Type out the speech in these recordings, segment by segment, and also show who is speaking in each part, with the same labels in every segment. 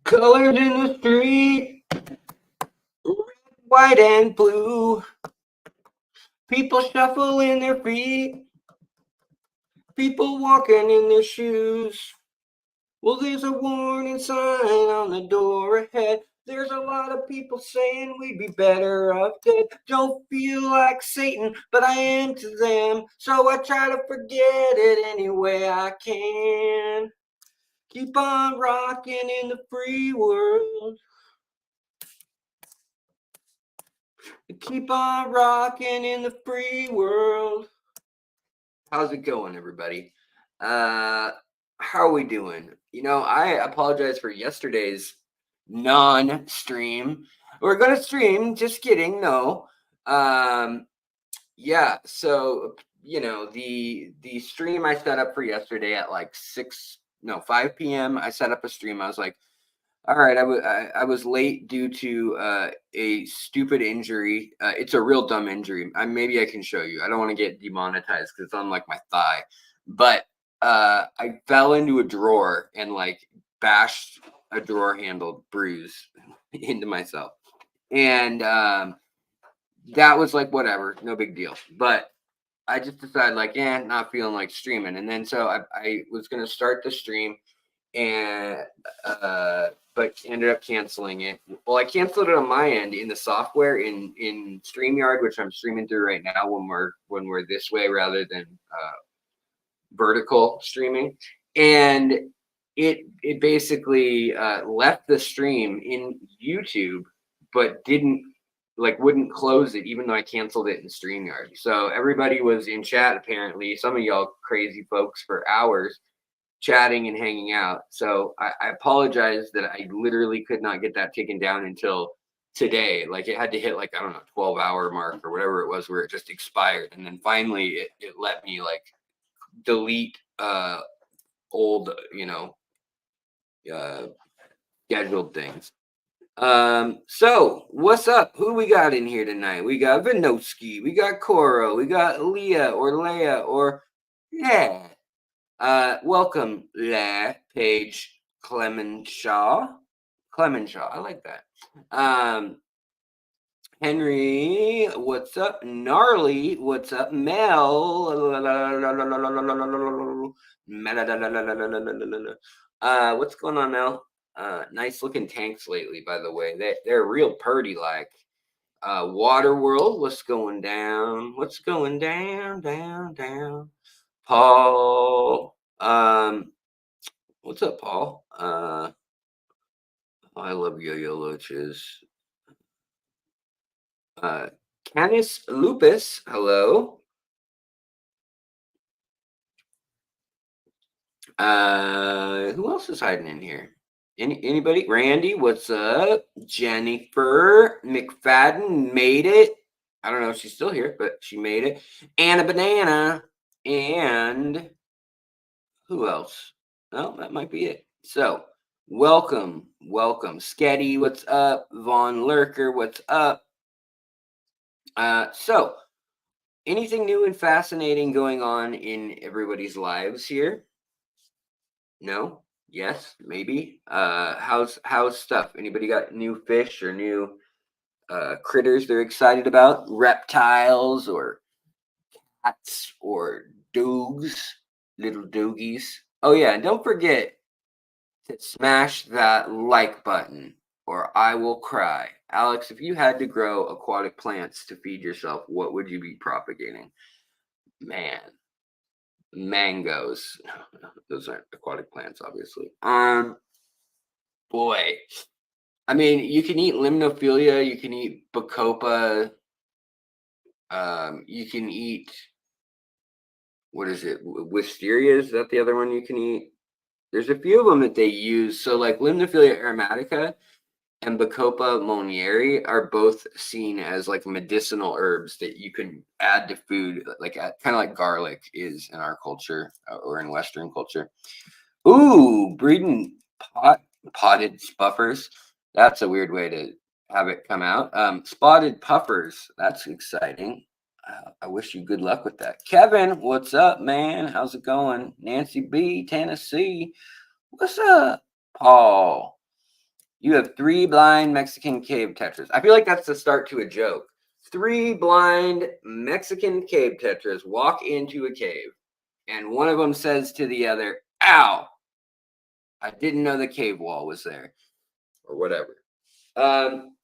Speaker 1: Colors in the street, red, white, and blue. People shuffling their feet. People walking in their shoes. Well, there's a warning sign on the door ahead. There's a lot of people saying we'd be better off dead. Don't feel like Satan, but I am to them. So I try to forget it any way I can. Keep on rocking in the free world. Keep on rocking in the free world. How's it going, everybody? How are we doing? I apologize for yesterday's non-stream. We're gonna stream, just kidding, no. Yeah, so the stream I set up for yesterday at like 5 p.m. I set up a stream. I was like, all right, I was late due to a stupid injury. It's a real dumb injury. Maybe I can show you. I don't want to get demonetized because it's on like my thigh. But I fell into a drawer and like bashed a drawer handle bruise into myself. And that was like whatever, no big deal. But I just decided like, not feeling like streaming. And then so I was gonna start the stream and but ended up canceling it. Well, I canceled it on my end in the software in StreamYard, which I'm streaming through right now when we're this way rather than vertical streaming. And it basically left the stream in YouTube, but wouldn't close it even though I canceled it in StreamYard. So everybody was in chat apparently, some of y'all crazy folks, for hours chatting and hanging out. So I apologize that I literally could not get that taken down until today. Like it had to hit like, I don't know, 12-hour mark or whatever it was where it just expired. And then finally it let me like delete old, scheduled things. So what's up? Who we got in here tonight? We got Vinoski, we got Koro, we got Leah or yeah. Welcome, Paige Clemenshaw. I like that. Henry, what's up? Gnarly, what's up? Mel. What's going on, Mel? Nice looking tanks lately, by the way. They're real purdy like. Waterworld, what's going down? What's going down, down? Paul, what's up, Paul? I love Yo-Yo Loaches. Canis Lupus, hello. Who else is hiding in here? Anybody? Randy, what's up? Jennifer McFadden made it. I don't know if she's still here, but she made it. Anna Banana. And who else? Oh, that might be it. So, welcome. Sketty, what's up? Von Lurker, what's up? So, anything new and fascinating going on in everybody's lives here? No? Yes? Maybe? How's stuff? Anybody got new fish or new critters they're excited about? Reptiles or cats or dogs? Little doggies? Oh yeah, and don't forget to smash that like button or I will cry. Alex, if you had to grow aquatic plants to feed yourself, what would you be propagating? Man, mangoes. Those aren't aquatic plants, obviously. Boy. I mean, you can eat limnophilia, you can eat bacopa, you can eat, what is it? Wisteria, is that the other one you can eat? There's a few of them that they use. So like Limnophilia aromatica and Bacopa monnieri are both seen as like medicinal herbs that you can add to food, like kind of like garlic is in our culture or in Western culture. Ooh, breeding potted spuffers. That's a weird way to have it come out. Spotted puffers. That's exciting. I wish you good luck with that. Kevin, what's up, man? How's it going? Nancy B, Tennessee. What's up, Paul? You have 3 blind Mexican cave tetras. I feel like that's the start to a joke. 3 blind Mexican cave tetras walk into a cave, and one of them says to the other, "Ow! I didn't know the cave wall was there," or whatever.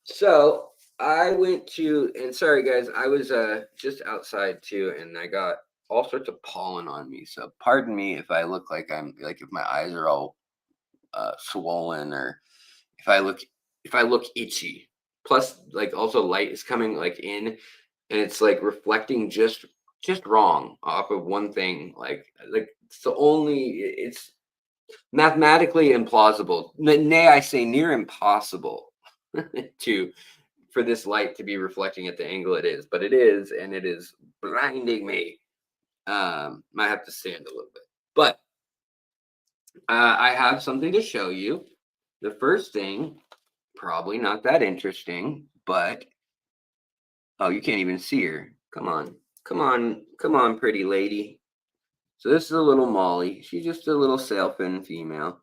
Speaker 1: So I went to, and sorry guys, I was just outside too, and I got all sorts of pollen on me. So pardon me if I look like I'm like if my eyes are all swollen, or if I look itchy. Plus, like also light is coming like in, and it's like reflecting just wrong off of one thing. Like it's mathematically implausible. Nay, I say near impossible to for this light to be reflecting at the angle it is, but it is, and it is blinding me. Might have to stand a little bit, but I have something to show you. The first thing, probably not that interesting, but oh, you can't even see her. Come on, come on, come on, pretty lady. So this is a little Molly. She's just a little sailfin female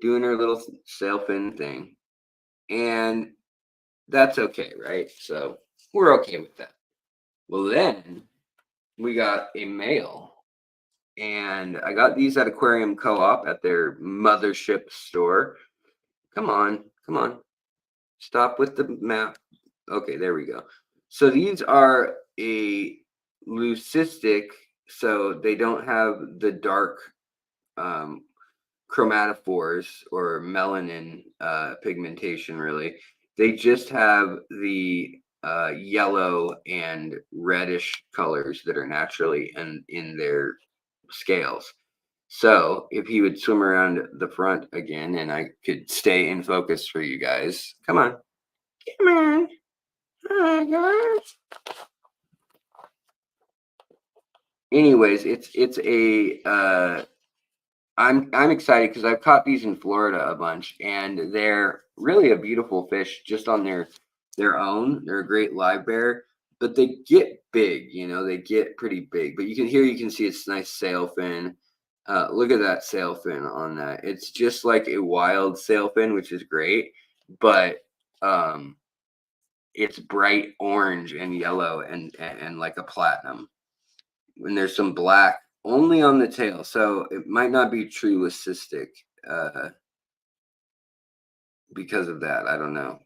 Speaker 1: doing her little sailfin thing, and that's okay, right? So we're okay with that. Well, then we got a male, and I got these at Aquarium Co-op at their mothership store. Come on, come on. Stop with the map. Okay, there we go. So these are a leucistic, so they don't have the dark um, chromatophores or melanin pigmentation, really. They just have the yellow and reddish colors that are naturally in their scales. So if he would swim around the front again, and I could stay in focus for you guys. Come on. Come on. Hi, guys. Anyways, it's a I'm excited because I've caught these in Florida a bunch, and they're really a beautiful fish just on their own. They're a great live bear, but they get big. They get pretty big. But you can see it's nice sail fin. Look at that sail fin on that. It's just like a wild sail fin, which is great, but it's bright orange and yellow and like a platinum. And there's some black only on the tail, so it might not be true leucistic because of that. I don't know.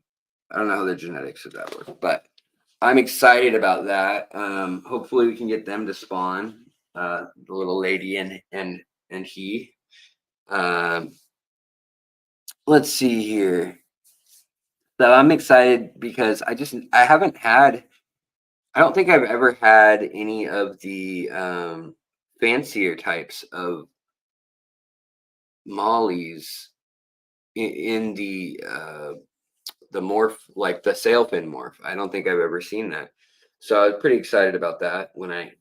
Speaker 1: I don't know how the genetics of that work, but I'm excited about that. Hopefully, we can get them to spawn. The little lady and he. Um, let's see here. So I'm excited because I haven't had. I don't think I've ever had any of the fancier types of mollies in the morph, like the sailfin morph. I don't think I've ever seen that. So I was pretty excited about that when I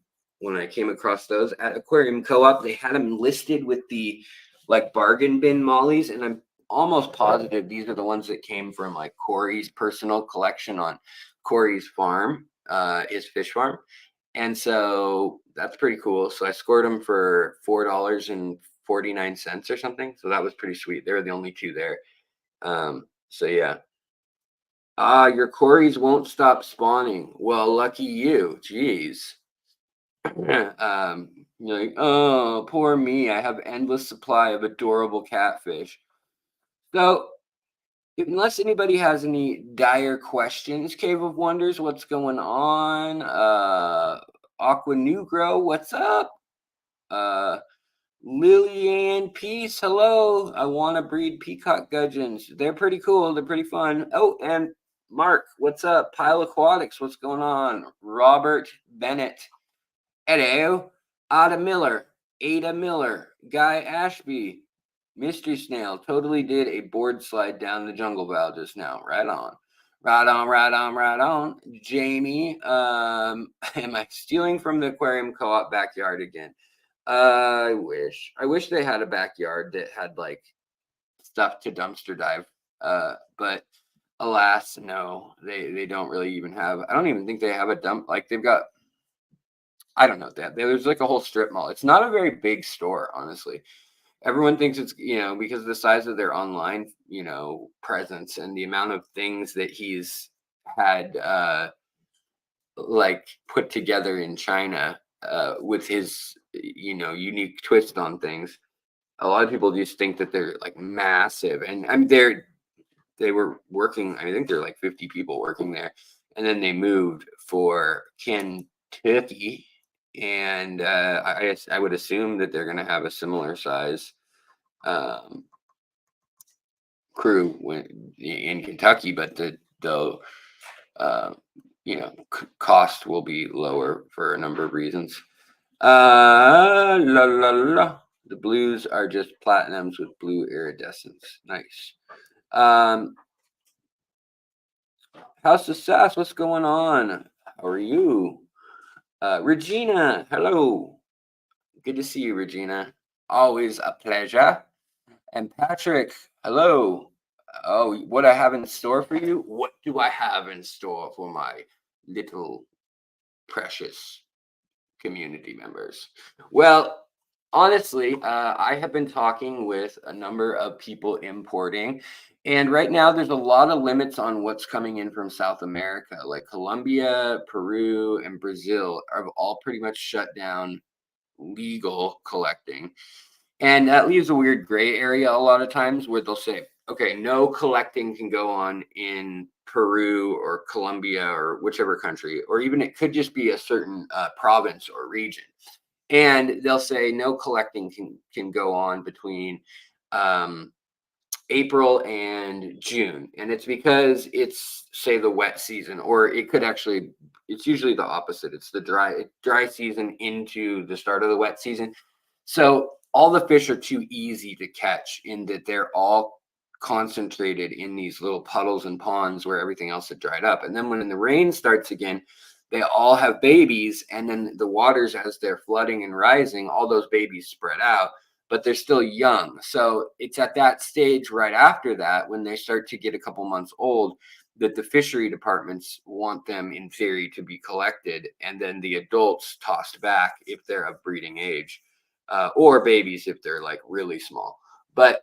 Speaker 1: came across those at Aquarium Co-op. They had them listed with the like bargain bin mollies, and I'm almost positive these are the ones that came from like Corey's personal collection on Corey's farm, his fish farm. And so that's pretty cool. So I scored them for $4.49 or something. So that was pretty sweet. They were the only two there. So yeah. Your Corys won't stop spawning. Well, lucky you. Jeez. You're like, oh, poor me. I have endless supply of adorable catfish. So unless anybody has any dire questions, Cave of Wonders, what's going on? Aqua Nugro, what's up? Lillian Peace, hello. I want to breed peacock gudgeons. They're pretty cool. They're pretty fun. Oh, and Mark, what's up? Pile Aquatics, what's going on? Robert Bennett. Hello. Ada Miller. Guy Ashby. Mystery Snail totally did a board slide down the jungle val just now. Right on. Right on, right on, right on. Jamie, am I stealing from the Aquarium Co-op backyard again? I wish they had a backyard that had like stuff to dumpster dive. But alas, no, they don't really even have. I don't even think they have a dump. Like they've got. I don't know that there's like a whole strip mall. It's not a very big store, honestly. everyone thinks it's, because of the size of their online, presence and the amount of things that he's had, like put together in China, with his, unique twist on things. A lot of people just think that they're like massive, and I mean they were working. I think there are like 50 people working there, and then they moved for Kentucky, and I would assume that they're going to have a similar size, um, crew in Kentucky, but the uh, cost will be lower for a number of reasons. La la la. The blues are just platinums with blue iridescence. Nice. House of Sass, what's going on? How are you? Regina, hello. Good to see you, Regina. Always a pleasure. And Patrick, hello. Oh, what I have in store for you? What do I have in store for my little precious community members? Well, honestly, I have been talking with a number of people importing, and right now there's a lot of limits on what's coming in from South America. Like Colombia, Peru, and Brazil have all pretty much shut down legal collecting. And that leaves a weird gray area a lot of times where they'll say, okay, no collecting can go on in Peru or Colombia or whichever country, or even it could just be a certain province or region. And they'll say no collecting can go on between um, April and June. And it's because it's, say, the wet season, or it could actually, it's usually the opposite. It's the dry season into the start of the wet season. So all the fish are too easy to catch in that they're all concentrated in these little puddles and ponds where everything else had dried up. And then when the rain starts again, they all have babies. And then the waters, as they're flooding and rising, all those babies spread out, but they're still young. So it's at that stage right after that, when they start to get a couple months old, that the fishery departments want them in theory to be collected, and then the adults tossed back if they're of breeding age, or babies if they're like really small. But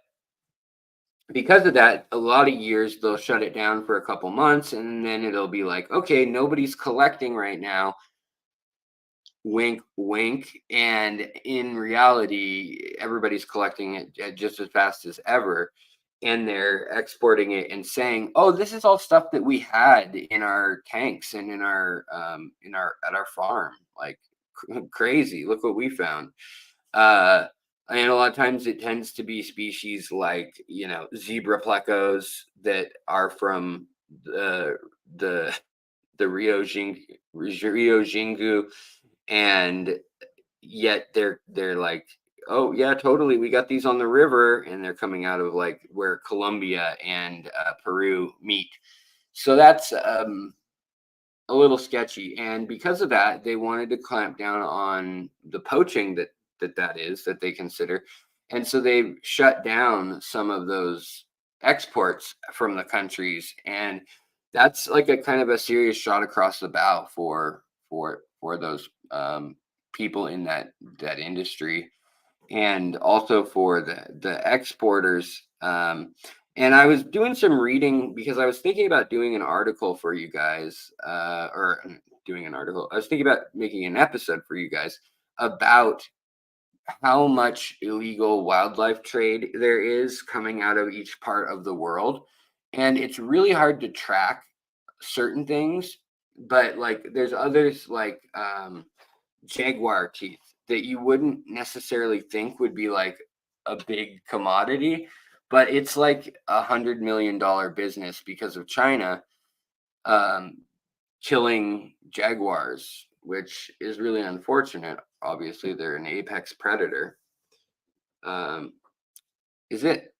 Speaker 1: because of that, a lot of years they'll shut it down for a couple months, and then it'll be like, okay, nobody's collecting right now. Wink, wink. And in reality, everybody's collecting it at just as fast as ever. And they're exporting it and saying, "Oh, this is all stuff that we had in our tanks and in our at our farm. Like crazy. Look what we found." Uh, and a lot of times it tends to be species like, zebra plecos that are from the Rio Jingu, and yet they're like, oh yeah, totally, we got these on the river, and they're coming out of like where Colombia and Peru meet. So that's a little sketchy, and because of that they wanted to clamp down on the poaching that they consider, and so they shut down some of those exports from the countries, and that's like a kind of a serious shot across the bow for those people in that industry, and also for the exporters. And I was doing some reading because I was thinking about doing an article for you guys, or doing an article. I was thinking about making an episode for you guys about how much illegal wildlife trade there is coming out of each part of the world. And it's really hard to track certain things, but like there's others like jaguar teeth that you wouldn't necessarily think would be like a big commodity, but it's like $100 million business because of China um, killing jaguars, which is really unfortunate. Obviously, they're an apex predator. Um, is it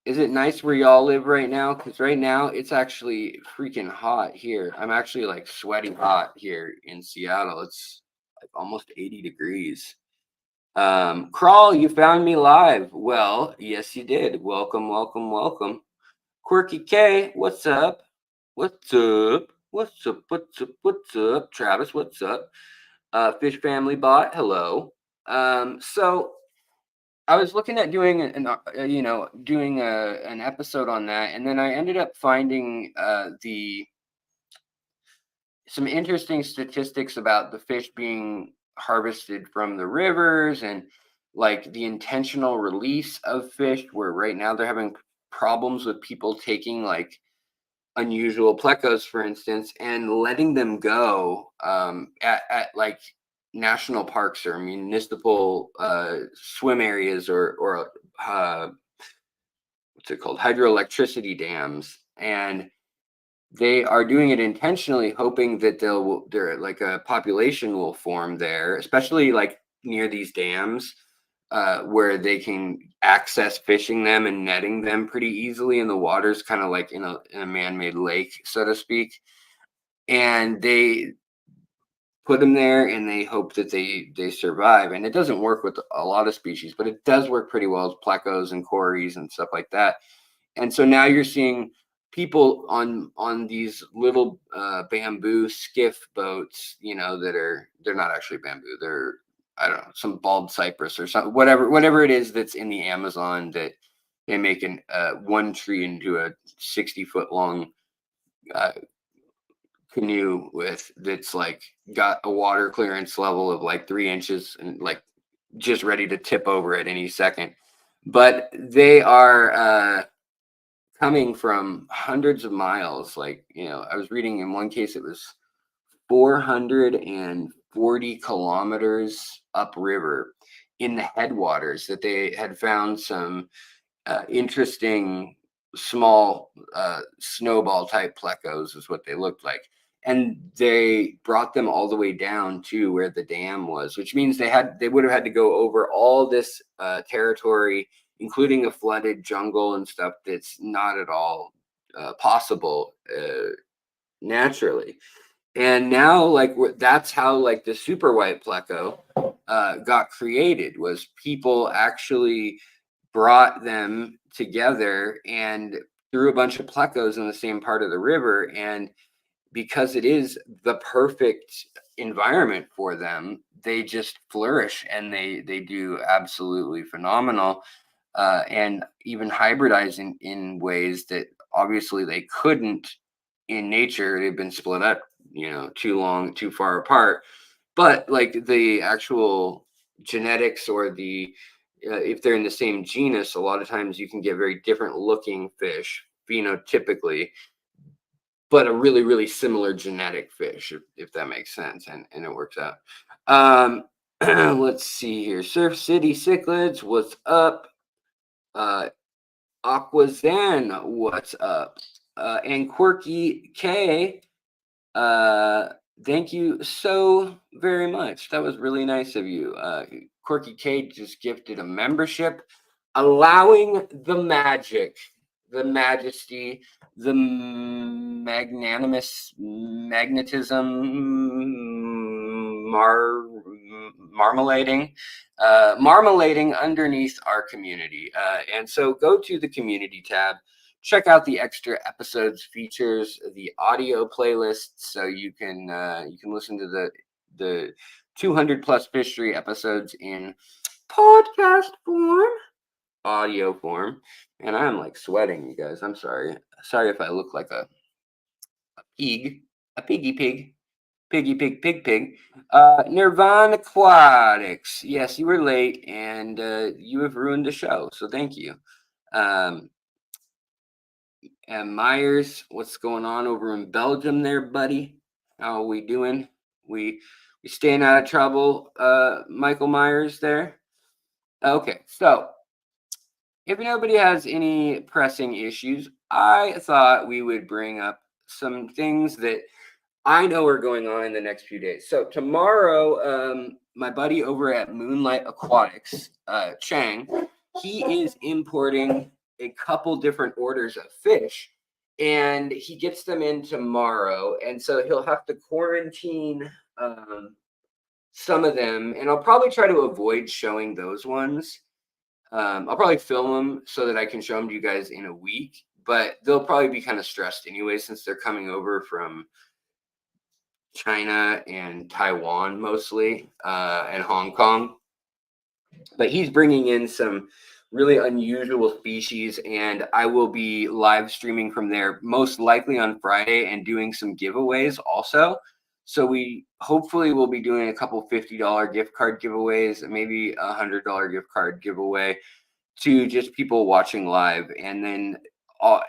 Speaker 1: nice where y'all live right now? Because right now it's actually freaking hot here. I'm actually like sweating hot here in Seattle. It's like almost 80 degrees. Crawl, you found me live. Well, yes, you did. Welcome, welcome, welcome. Quirky K, what's up? What's up? What's up? What's up? What's up? Travis, what's up? Fish Family Bot, hello. So I was looking at doing an episode on that, and then I ended up finding the some interesting statistics about the fish being harvested from the rivers and like the intentional release of fish, where right now they're having problems with people taking like unusual plecos, for instance, and letting them go at like national parks or municipal swim areas or what's it called, hydroelectricity dams. And they are doing it intentionally, hoping that there like a population will form there, especially like near these dams, where they can access fishing them and netting them pretty easily. And the water's kind of like in a man-made lake, so to speak. And they put them there, and they hope that they survive. And it doesn't work with a lot of species, but it does work pretty well with plecos and cories and stuff like that. And so now you're seeing people on these little bamboo skiff boats, they're not actually bamboo, they're, I don't know, some bald cypress or something, whatever it is that's in the Amazon, that they make an one tree into a 60-foot long uh, canoe with, that's like got a water clearance level of like 3 inches and like just ready to tip over at any second. But they are coming from hundreds of miles. Like, I was reading in one case it was 440 kilometers upriver in the headwaters, that they had found some interesting small snowball type plecos, is what they looked like. And they brought them all the way down to where the dam was, which means they would have had to go over all this territory, including a flooded jungle and stuff that's not at all possible naturally. And now, like, that's how like the super white pleco got created, was people actually brought them together and threw a bunch of plecos in the same part of the river. And because it is the perfect environment for them, they just flourish, and they do absolutely phenomenal, and even hybridizing in ways that obviously they couldn't in nature. They've been split up, too far apart. But like the actual genetics, or the if they're in the same genus, a lot of times you can get very different looking fish phenotypically, but a really, really similar genetic fish, if that makes sense, and it works out. Let's see here. Surf City Cichlids, what's up? Uh, Aquazan, what's up? And Quirky K, thank you so very much. That was really nice of you. Quirky K just gifted a membership, allowing the magic, the majesty, the magnanimous magnetism, marmalading underneath our community. And so go to the community tab, check out the extra episodes, features, the audio playlists, so you can listen to the 200 plus fishery episodes in podcast form, audio form. And I'm like sweating, you guys. I'm sorry if I look like a pig, a piggy pig. Piggy pig pig pig. Nirvana Aquatics. Yes, you were late, and you have ruined the show, so thank you. And Myers, what's going on over in Belgium there, buddy? How are we doing? We staying out of trouble, Michael Myers there? Okay, so if nobody has any pressing issues, I thought we would bring up some things that I know are going on in the next few days. So tomorrow, my buddy over at Moonlight Aquatics, Chang, he is importing a couple different orders of fish, and he gets them in tomorrow. And so he'll have to quarantine some of them, and I'll probably try to avoid showing those ones. I'll probably film them so that I can show them to you guys in a week, but they'll probably be kind of stressed anyway, since they're coming over from China and Taiwan mostly, and Hong Kong. but he's bringing in some really unusual species, and I will be live streaming from there most likely on Friday and doing some giveaways also. So we hopefully will be doing a couple $50 gift card giveaways, maybe $100 gift card giveaway to just people watching live. And then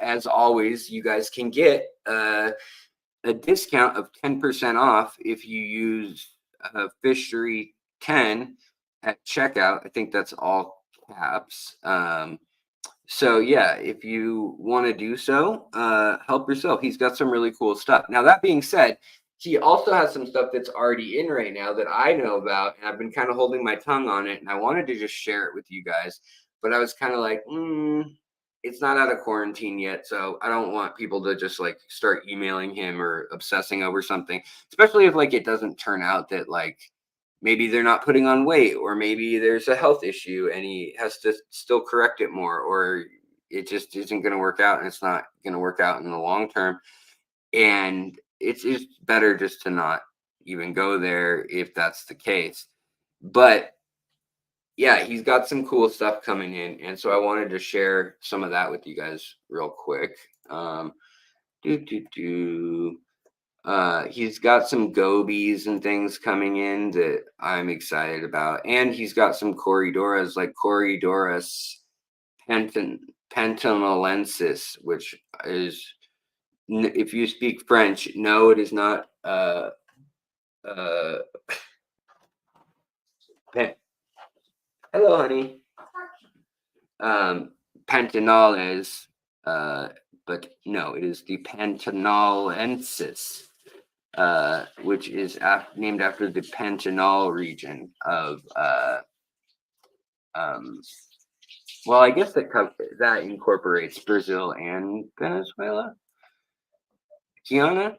Speaker 1: as always, you guys can get a discount of 10% off if you use Fishery 10 at checkout. I think that's all caps. So yeah, if you want to do so, help yourself. He's got some really cool stuff. Now, that being said, he also has some stuff that's already in right now that I know about, and I've been kind of holding my tongue on it, and I wanted to just share it with you guys, but I was kind of like, it's not out of quarantine yet, so I don't want people to just like start emailing him or obsessing over something, especially if like it doesn't turn out that like maybe they're not putting on weight, or maybe there's a health issue and he has to still correct it more, or it just isn't going to work out and it's not going to work out in the long term. And it's just better just to not even go there if that's the case. But yeah, he's got some cool stuff coming in, and so I wanted to share some of that with you guys real quick. Do do do. He's got some gobies and things coming in that I'm excited about, and he's got some Corridoras, like Corridorus pentanolensis, which is, if you speak French, no, it is not. Uh, pen, Hello, honey. Pantanoles, but no, it is the Pantanolensis, which is named after the Pantanal region of, um, well, I guess that incorporates Brazil and Venezuela. Guyana?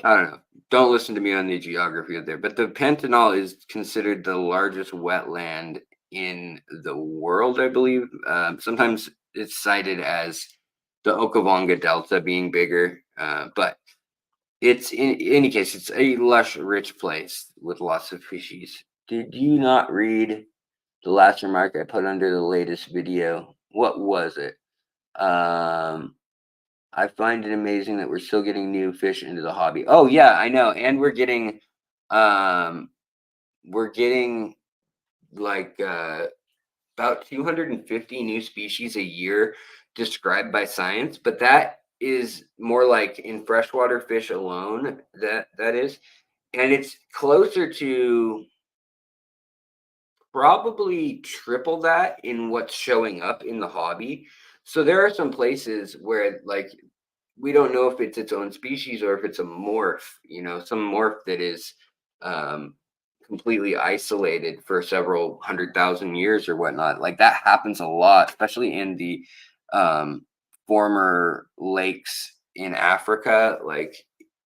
Speaker 1: I don't know. Don't listen to me on the geography of there, but the Pantanal is considered the largest wetland in the world, I believe. Sometimes it's cited as the Okavonga Delta being bigger, but it's, in any case, it's a lush, rich place with lots of fishies. Did you not read the last remark I put under the latest video? What was it? I find it amazing that we're still getting new fish into the hobby. Oh yeah, I know. And um we're getting like about 250 new species a year described by science, but that is more like in freshwater fish alone, that is. And it's closer to probably triple that in what's showing up in the hobby. So there are some places where like we don't know if it's its own species or if it's a morph, some morph that is um, completely isolated for several 100,000 years or whatnot. Like that happens a lot, especially in the former lakes in Africa, like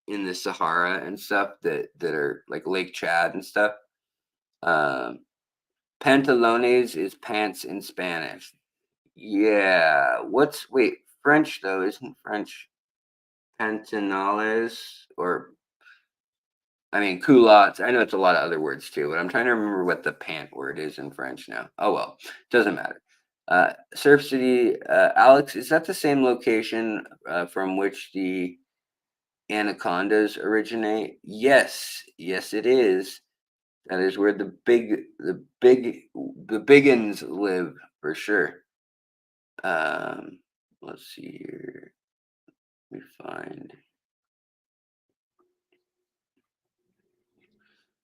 Speaker 1: in the Sahara and stuff that are like Lake Chad and stuff. Um, Pantalones is pants in Spanish. Yeah. Wait, French though, isn't French Pantanales, or I mean culottes? I know it's a lot of other words too, but I'm trying to remember what the pant word is in French now. Oh well, doesn't matter. Surf City, Alex, is that the same location from which the anacondas originate? Yes, it is. That is where the biggins live for sure. Let's see here. We find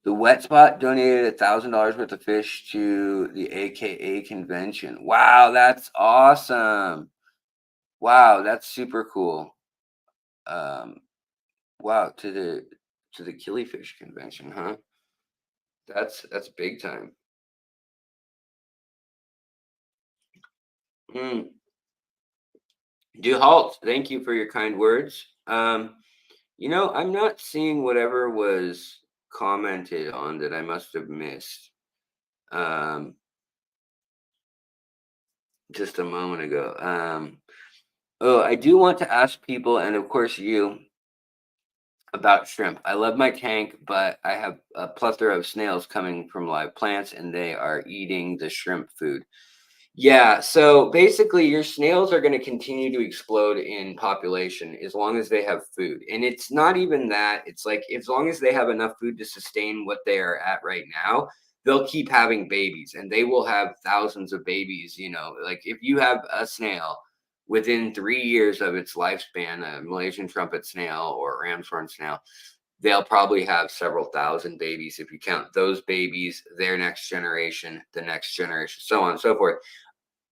Speaker 1: the Wet Spot donated $1,000 worth of fish to the AKA convention. Wow, that's awesome. Wow, that's super cool. Um, wow, to the killifish convention, huh? That's big time. Mm. Halt. Thank you for your kind words. I'm not seeing whatever was commented on that I must have missed. Um, just a moment ago. Oh, I do want to ask people, and of course you, about shrimp. I love my tank, but I have a plethora of snails coming from live plants, and they are eating the shrimp food. Yeah, so basically, your snails are going to continue to explode in population as long as they have food. And it's not even that, it's like as long as they have enough food to sustain what they are at right now, they'll keep having babies and they will have thousands of babies. Like if you have a snail within 3 years of its lifespan, a Malaysian trumpet snail or ram's horn snail, they'll probably have several thousand babies if you count those babies, their next generation, the next generation, so on and so forth,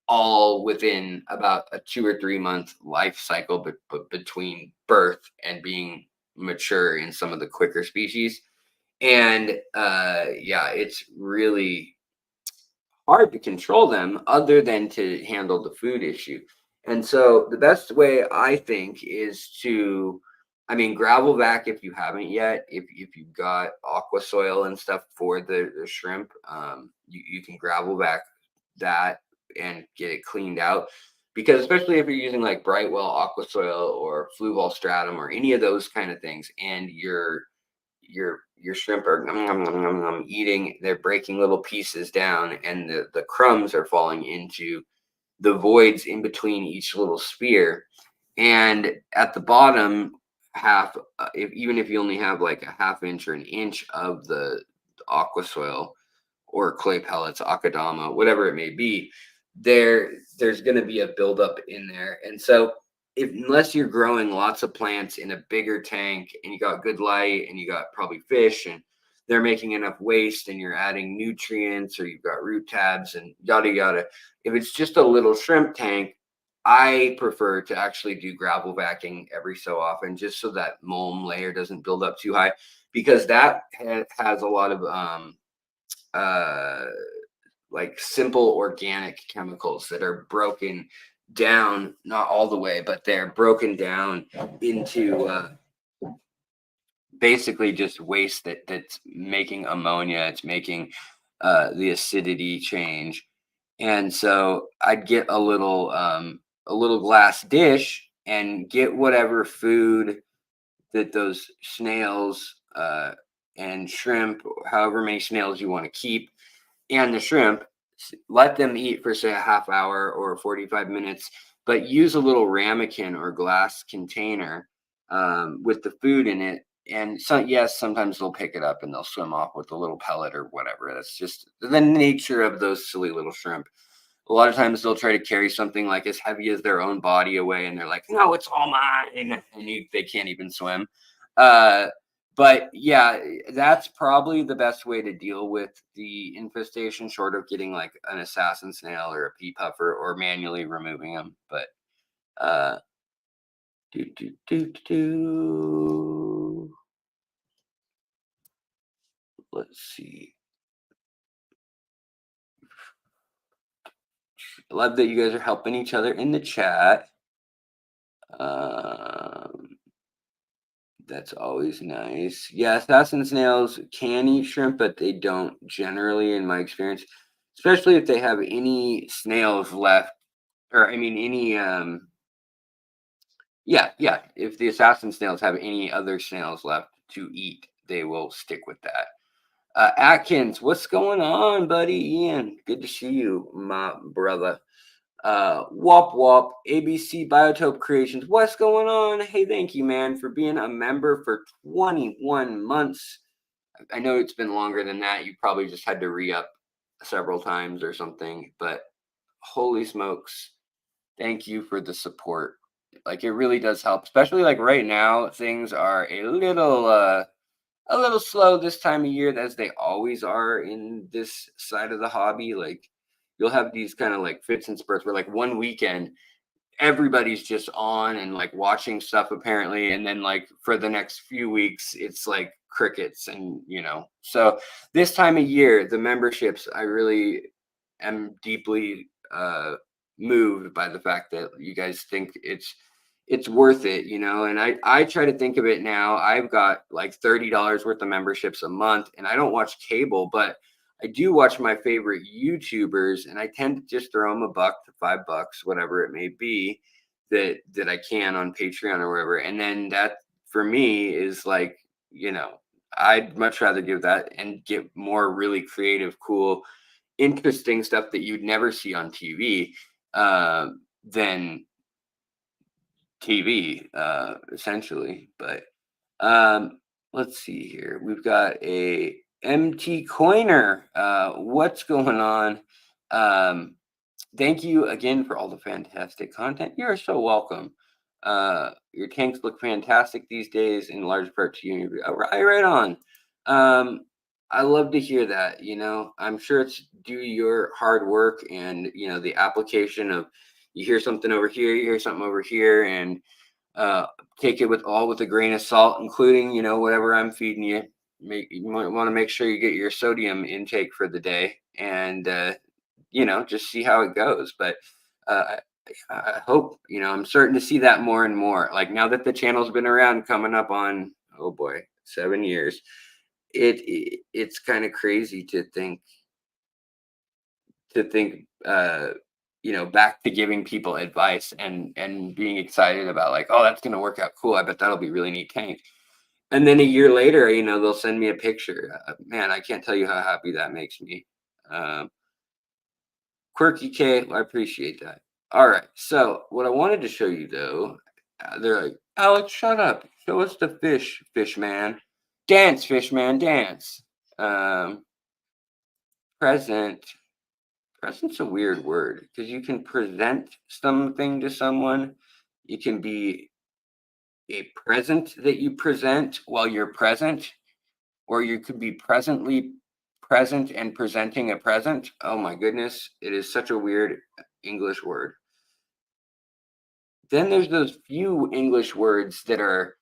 Speaker 1: all within about a 2 or 3 month life cycle, but between birth and being mature in some of the quicker species. And yeah, it's really hard to control them other than to handle the food issue. And so the best way I think is to, I mean, gravel vac if you haven't yet. If you've got aqua soil and stuff for the shrimp, you can gravel vac that and get it cleaned out. Because especially if you're using like Brightwell aqua soil or Fluval stratum or any of those kind of things, and your shrimp are eating, they're breaking little pieces down, and the crumbs are falling into the voids in between each little sphere. And at the bottom half, even if you only have like a half inch or an inch of the aqua soil or clay pellets, akadama, whatever it may be, there's going to be a buildup in there. And so unless you're growing lots of plants in a bigger tank and you got good light and you got probably fish and they're making enough waste and you're adding nutrients or you've got root tabs and yada yada, if it's just a little shrimp tank, I prefer to actually do gravel vacuuming every so often, just so that mulm layer doesn't build up too high, because that has a lot of uh, like simple organic chemicals that are broken down, not all the way, but they're broken down into basically just waste that's making ammonia. It's making the acidity change. And so I'd get a little glass dish and get whatever food that those snails and shrimp, however many snails you want to keep, and the shrimp, let them eat for say a half hour or 45 minutes, but use a little ramekin or glass container with the food in it. And so, yes, sometimes they'll pick it up and they'll swim off with a little pellet or whatever. That's just the nature of those silly little shrimp. A lot of times they'll try to carry something like as heavy as their own body away, and they're like, "No, it's all mine," and they can't even swim. Uh, but yeah, that's probably the best way to deal with the infestation, short of getting like an assassin snail or a pea puffer or manually removing them. But uh, do do do do. Let's see. I love that you guys are helping each other in the chat. Um, That's always nice. Yeah, assassin snails can eat shrimp, but they don't generally, in my experience, especially if they have any snails left, or I mean, any, yeah, if the assassin snails have any other snails left to eat, they will stick with that. Atkins, what's going on, buddy? Ian, good to see you, my brother. Wop Wop, ABC Biotope Creations. What's going on? Hey, thank you, man, for being a member for 21 months. I know it's been longer than that. You probably just had to re-up several times or something, but holy smokes, thank you for the support. Like it really does help, especially like right now, things are a little slow this time of year, as they always are in this side of the hobby. Like you'll have these kind of like fits and spurts where like one weekend everybody's just on and like watching stuff apparently, and then like for the next few weeks it's like crickets. And so this time of year, the memberships, I really am deeply moved by the fact that you guys think it's worth it, and I try to think of it now. I've got like $30 worth of memberships a month, and I don't watch cable, but I do watch my favorite YouTubers, and I tend to just throw them $1 to $5, whatever it may be, that I can on Patreon or wherever. And then that for me is like, you know, I'd much rather give that and get more really creative, cool, interesting stuff that you'd never see on TV than TV, essentially. But let's see here. We've got a MT Coiner. What's going on? Thank you again for all the fantastic content. You're so welcome. Your tanks look fantastic these days, in large part to you. Right on. I love to hear that. You know, I'm sure it's due to your hard work and the application of you hear something over here, you hear something over here, and uh, take it with a grain of salt, including whatever I'm feeding you. You might want to make sure you get your sodium intake for the day, and just see how it goes. But uh, I hope I'm starting to see that more and more. Like now that the channel's been around, coming up on, oh boy, 7 years. It's kind of crazy to think back to giving people advice and being excited about like, oh, that's gonna work out cool. I bet that'll be really neat tank. And then a year later, they'll send me a picture. Man, I can't tell you how happy that makes me. Um, Quirky K, I appreciate that. All right, so what I wanted to show you though, they're like, Alex, shut up. Show us the fish man. Dance, fish man, dance. Um, present. Present's a weird word because you can present something to someone. You can be a present that you present while you're present, or you could be presently present and presenting a present. Oh my goodness, it is such a weird English word. Then there's those few English words that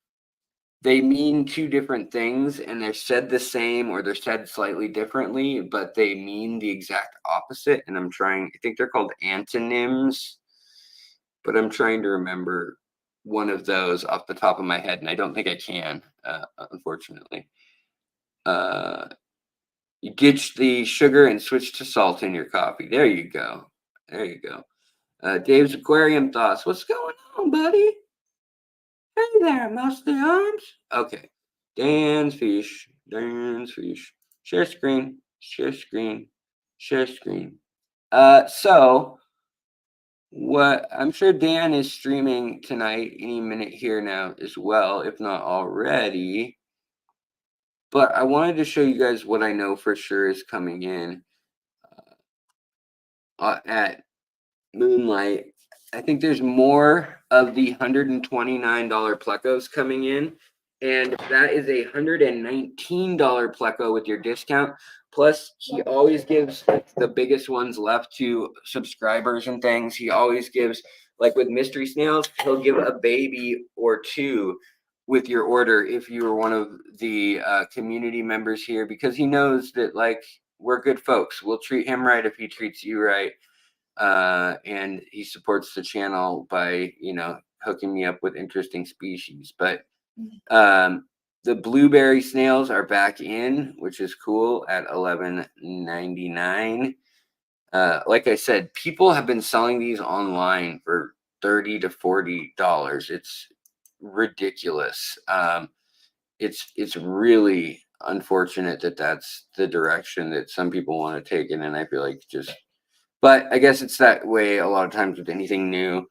Speaker 1: they mean two different things and they're said the same or they're said slightly differently, but they mean the exact opposite. And I think they're called antonyms, but I'm trying to remember one of those off the top of my head, and I don't think I can, unfortunately. You ditch the sugar and switch to salt in your coffee. There you go. There you go. Dave's aquarium thoughts. What's going on, buddy? Hey there, musty arms. Okay. Dan's fish. Dan's fish. Share screen. Share screen. Share screen. So what I'm sure Dan is streaming tonight any minute here now as well, if not already. But I wanted to show you guys what I know for sure is coming in at Moonlight. I think there's more of the $129 plecos coming in, and that is a $119 pleco with your discount. Plus, he always gives the biggest ones left to subscribers and things. He always gives, like with Mystery Snails, he'll give a baby or two with your order if you were one of the community members here, because he knows that like we're good folks. We'll treat him right if he treats you right. And he supports the channel by hooking me up with interesting species. But the blueberry snails are back in, which is cool, at $11.99. Like I said, people have been selling these online for $30 to $40. It's ridiculous. It's really unfortunate that that's the direction that some people want to take it, and I feel like but I guess it's that way a lot of times with anything new,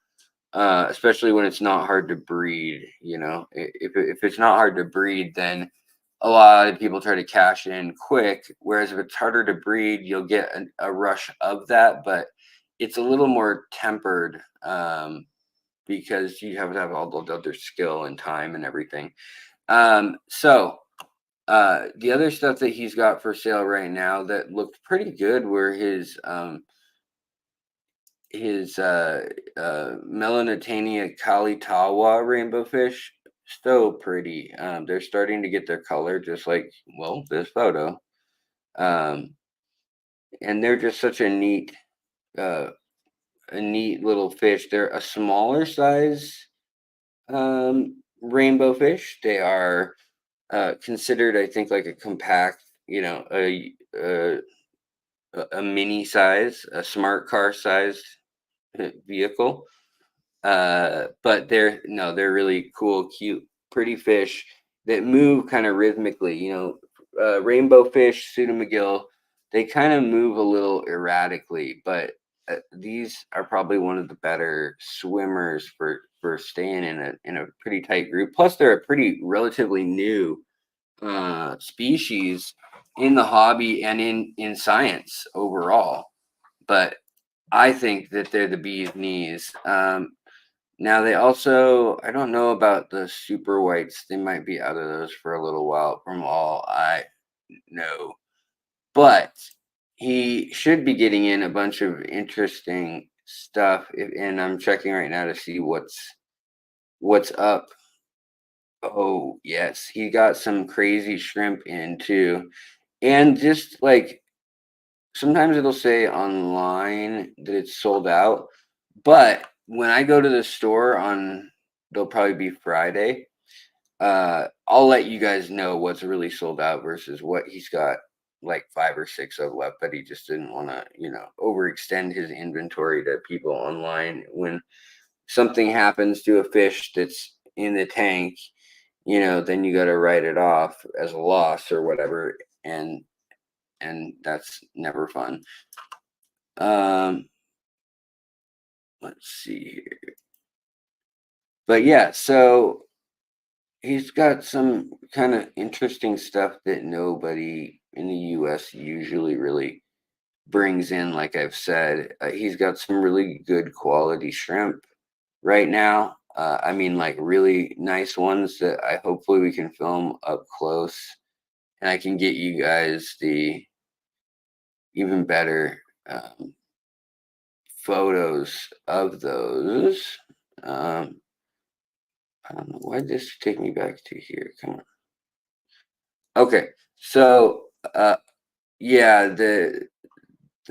Speaker 1: especially when it's not hard to breed. If it's not hard to breed, then a lot of people try to cash in quick. Whereas if it's harder to breed, you'll get a rush of that, but it's a little more tempered because you have to have all the other skill and time and everything. So the other stuff that he's got for sale right now that looked pretty good were his Melanotania kalitawa rainbow fish. So pretty. They're starting to get their color just like, well, this photo. And they're just such a neat little fish. They're a smaller size rainbow fish. They are considered, I think, like a compact, a mini size, a smart car size vehicle. But they're really cool, cute pretty fish that move kind of rhythmically. Rainbow fish, pseudomcgill, they kind of move a little erratically, but these are probably one of the better swimmers for staying in a pretty tight group. Plus, they're a pretty relatively new species in the hobby and in science overall. But I think that they're the bee's knees. Now they also, I don't know about the super whites. They might be out of those for a little while from all I know. But he should be getting in a bunch of interesting stuff. And I'm checking right now to see what's up. Oh, yes, he got some crazy shrimp in too. And just like sometimes it'll say online that it's sold out, but when I go to the store on, they'll probably be Friday, I'll let you guys know what's really sold out versus what he's got like 5 or 6 of left, but he just didn't want to, overextend his inventory to people online. When something happens to a fish that's in the tank, then you got to write it off as a loss or whatever, and that's never fun. Let's see here. But yeah, so he's got some kind of interesting stuff that nobody in the US usually really brings in, like I've said. He's got some really good quality shrimp right now. I mean, like really nice ones that I hopefully we can film up close and I can get you guys the even better photos of those. I don't know why this take me back to here. Come on. Okay, so yeah, the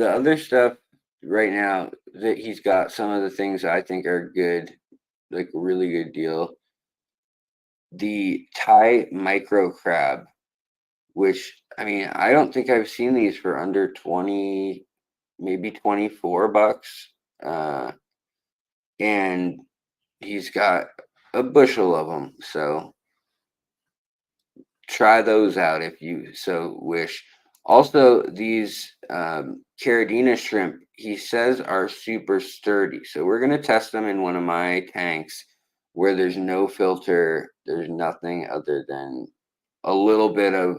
Speaker 1: other stuff right now that he's got, some of the things I think are good, like a really good deal. The Thai micro crab, which I mean, I don't think I've seen these for under 20, maybe $24. And he's got a bushel of them. So try those out if you so wish. Also, these Caridina shrimp, he says, are super sturdy. So we're going to test them in one of my tanks where there's no filter. There's nothing other than a little bit of,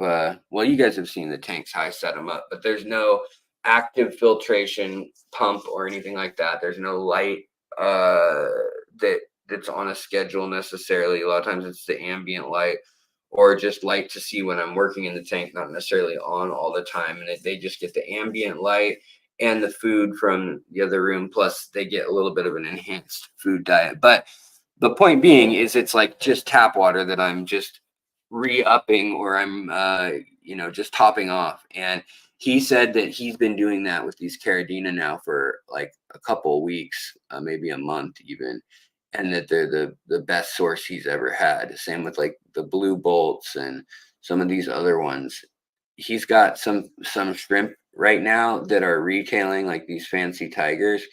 Speaker 1: well, you guys have seen the tanks, how I set them up, but there's no active filtration pump or anything like that. There's no light that's on a schedule necessarily. A lot of times it's the ambient light or just light to see when I'm working in the tank, not necessarily on all the time. And they just get the ambient light and the food from the other room. Plus they get a little bit of an enhanced food diet. But the point being is it's like just tap water that I'm just re-upping or I'm, just topping off. And he said that he's been doing that with these Caridina now for like a couple of weeks, maybe a month even, and that they're the best source he's ever had. Same with like the blue bolts and some of these other ones. He's got some shrimp right now that are retailing like these fancy tigers.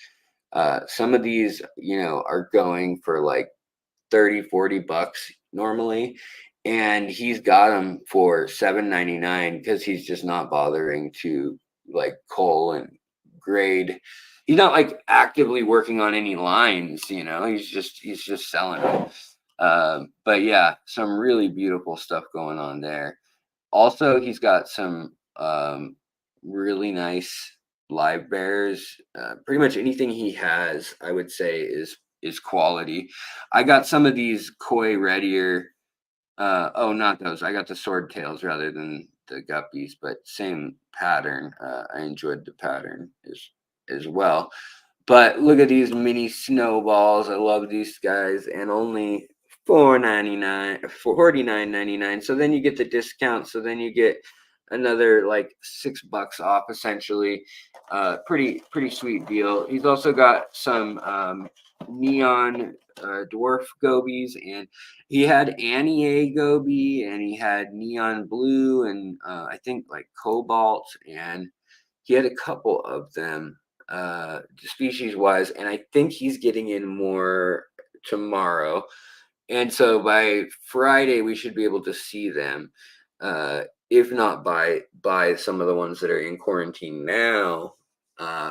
Speaker 1: Some of these, are going for like 30-40 bucks normally, and he's got them for $7.99 because he's just not bothering to like cull and grade. He's not like actively working on any lines, he's just selling them. But yeah, some really beautiful stuff going on there. Also, he's got some really nice live bears. Pretty much anything he has, I would say, is quality. I got some of these koi red ear. Oh, not those. I got the sword tails rather than the guppies, but same pattern. I enjoyed the pattern as well. But look at these mini snowballs. I love these guys, and only $4.99, $49.99. So then you get the discount. So then you get another like $6 off essentially. Pretty sweet deal. He's also got some neon dwarf gobies, and he had Annie A goby, and he had neon blue, and I think like cobalt, and he had a couple of them species wise, and I think he's getting in more tomorrow. And so by Friday, we should be able to see them. If not by some of the ones that are in quarantine now,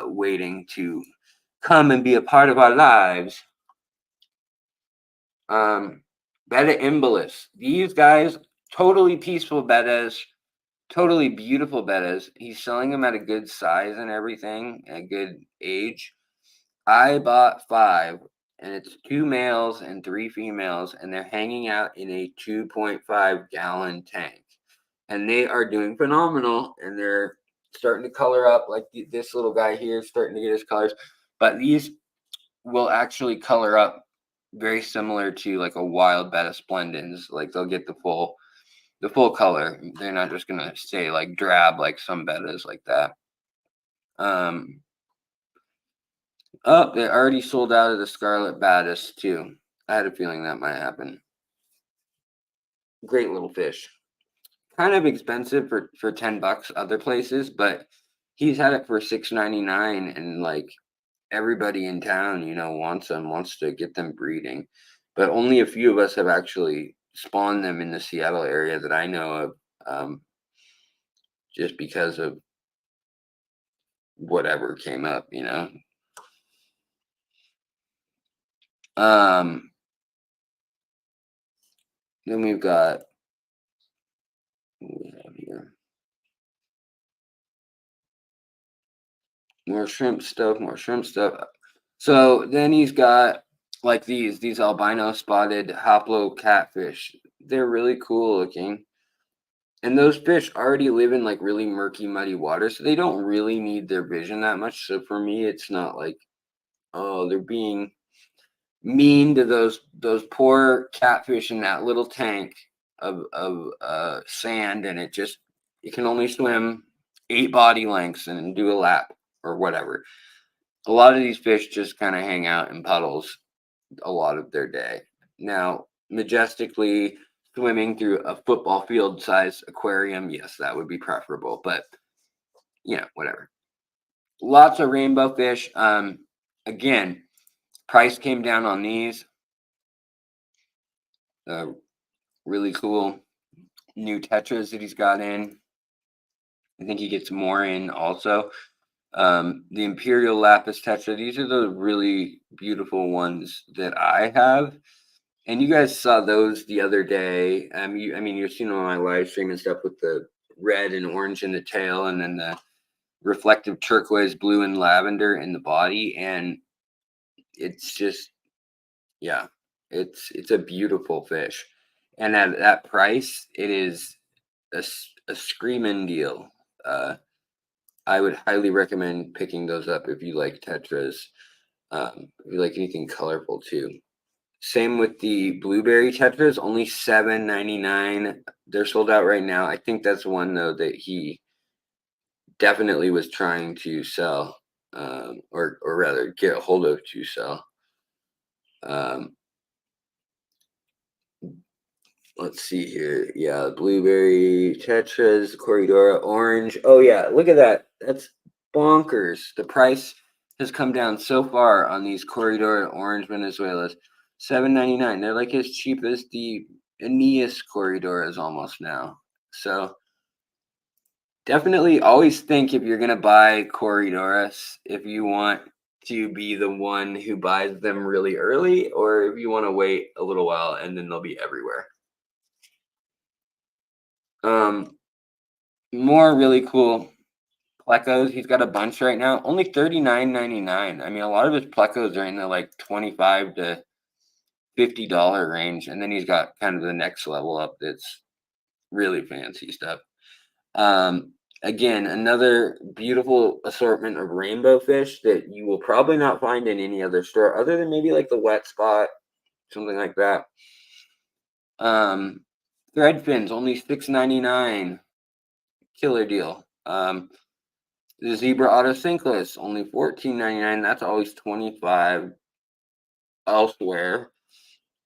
Speaker 1: waiting to come and be a part of our lives. Betta imbolus. These guys, totally peaceful bettas, totally beautiful bettas. He's selling them at a good size and everything, a good age. I bought 5, and it's 2 males and 3 females, and they're hanging out in a 2.5-gallon tank. And they are doing phenomenal, and they're starting to color up, like this little guy here is starting to get his colors. But these will actually color up very similar to like a wild betta splendens. Like they'll get the full color. They're not just gonna stay like drab like some bettas like that. Oh, they already sold out of the Scarlet Baddest too. I had a feeling that might happen. Great little fish. Kind of expensive for $10 other places, but he's had it for $6.99, and like everybody in town, wants them, wants to get them breeding. But only a few of us have actually spawned them in the Seattle area that I know of, just because of whatever came up. Then we've got, what do we have here? More shrimp stuff. So then he's got like these albino spotted hoplo catfish. They're really cool looking. And those fish already live in like really murky, muddy water, so they don't really need their vision that much. So for me, it's not like, oh, they're being mean to those poor catfish in that little tank of sand, and it can only swim 8 body lengths and do a lap or whatever. A lot of these fish just kind of hang out in puddles a lot of their day. Now, majestically swimming through a football field size aquarium, yes, that would be preferable, but whatever. Lots of rainbow fish. Again, price came down on these. Really cool new tetras that he's got in. I think he gets more in also. The Imperial Lapis Tetra. These are the really beautiful ones that I have. And you guys saw those the other day. You've seen them on my live stream and stuff with the red and orange in the tail, and then the reflective turquoise, blue, and lavender in the body. And it's just, yeah, it's a beautiful fish. And at that price, it is a screaming deal. I would highly recommend picking those up if you like tetras. If you like anything colorful too. Same with the blueberry tetras, only $7.99. They're sold out right now. I think that's one though that he definitely was trying to sell, or rather get a hold of to sell. Let's see here. Yeah, blueberry tetras, Corridora orange. Oh yeah, look at that. That's bonkers. The price has come down so far on these Corridora orange Venezuelas. $7.99. They're like as cheap as the Aeneas Corridoras almost now. So definitely always think if you're gonna buy Corridoras, if you want to be the one who buys them really early, or if you want to wait a little while and then they'll be everywhere. More really cool plecos. He's got a bunch right now. Only $39.99. I mean, a lot of his plecos are in the like $25 to $50 range, and then he's got kind of the next level up that's really fancy stuff. Again, another beautiful assortment of rainbow fish that you will probably not find in any other store, other than maybe like the Wet Spot, something like that. Thread fins only $6.99. Killer deal. The Zebra Autosynclus only $14.99. That's always $25 elsewhere.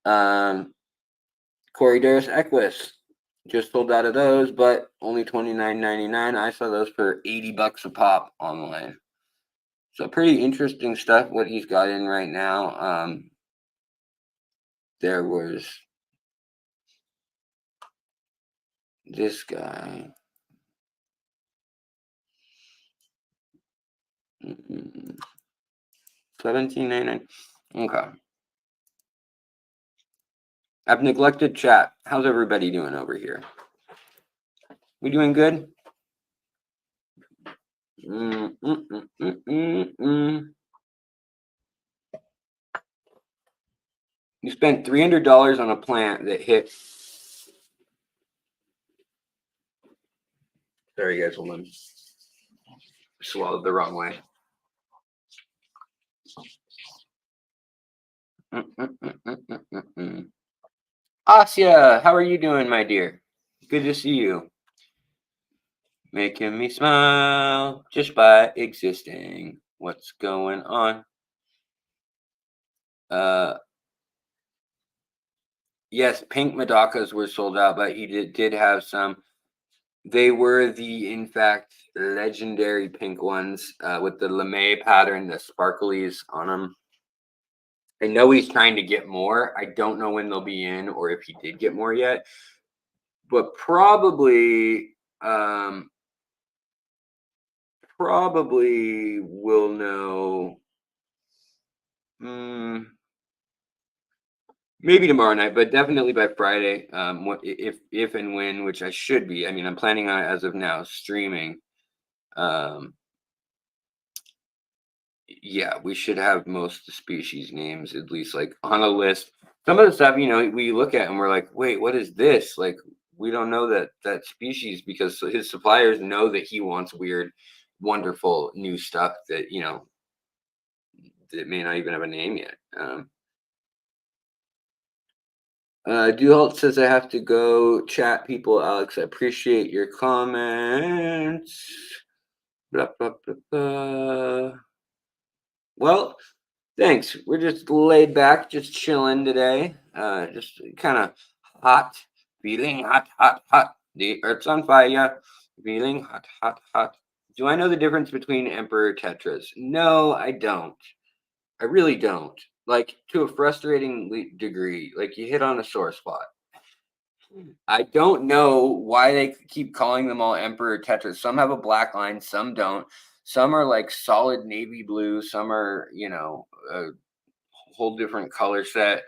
Speaker 1: Corridorus Equus just sold out of those, but only $29.99. I saw those for $80 a pop online. So pretty interesting stuff what he's got in right now. There was this guy. $17.99. Okay. I've neglected chat. How's everybody doing over here? We doing good? You spent $300 on a plant that hit. Sorry, guys, hold on. Swallowed the wrong way. Asya, how are you doing, my dear? Good to see you. Making me smile just by existing. What's going on? Yes, pink Madakas were sold out, but he did have some. They were in fact, legendary pink ones with the lame pattern, the sparklies on them. I know he's trying to get more. I don't know when they'll be in or if he did get more yet, but probably we'll know. Maybe tomorrow night, but definitely by Friday. If and when, which I should be. I mean, I'm planning on it as of now, streaming. Yeah, we should have most of the species names at least like on a list. Some of the stuff, we look at and we're like, wait, what is this? Like, we don't know that species because his suppliers know that he wants weird, wonderful new stuff that that may not even have a name yet. Duhalt says I have to go chat people. Alex, I appreciate your comments. Blah, blah, blah, blah. Well, thanks. We're just laid back, just chilling today. Just kind of hot, feeling hot, hot, hot. The earth's on fire, feeling hot, hot, hot. Do I know the difference between Emperor Tetras? No, I don't. I really don't. Like, to a frustrating degree. Like, you hit on a sore spot. I don't know why they keep calling them all Emperor Tetras. Some have a black line, some don't. Some are like solid navy blue. Some are, a whole different color set.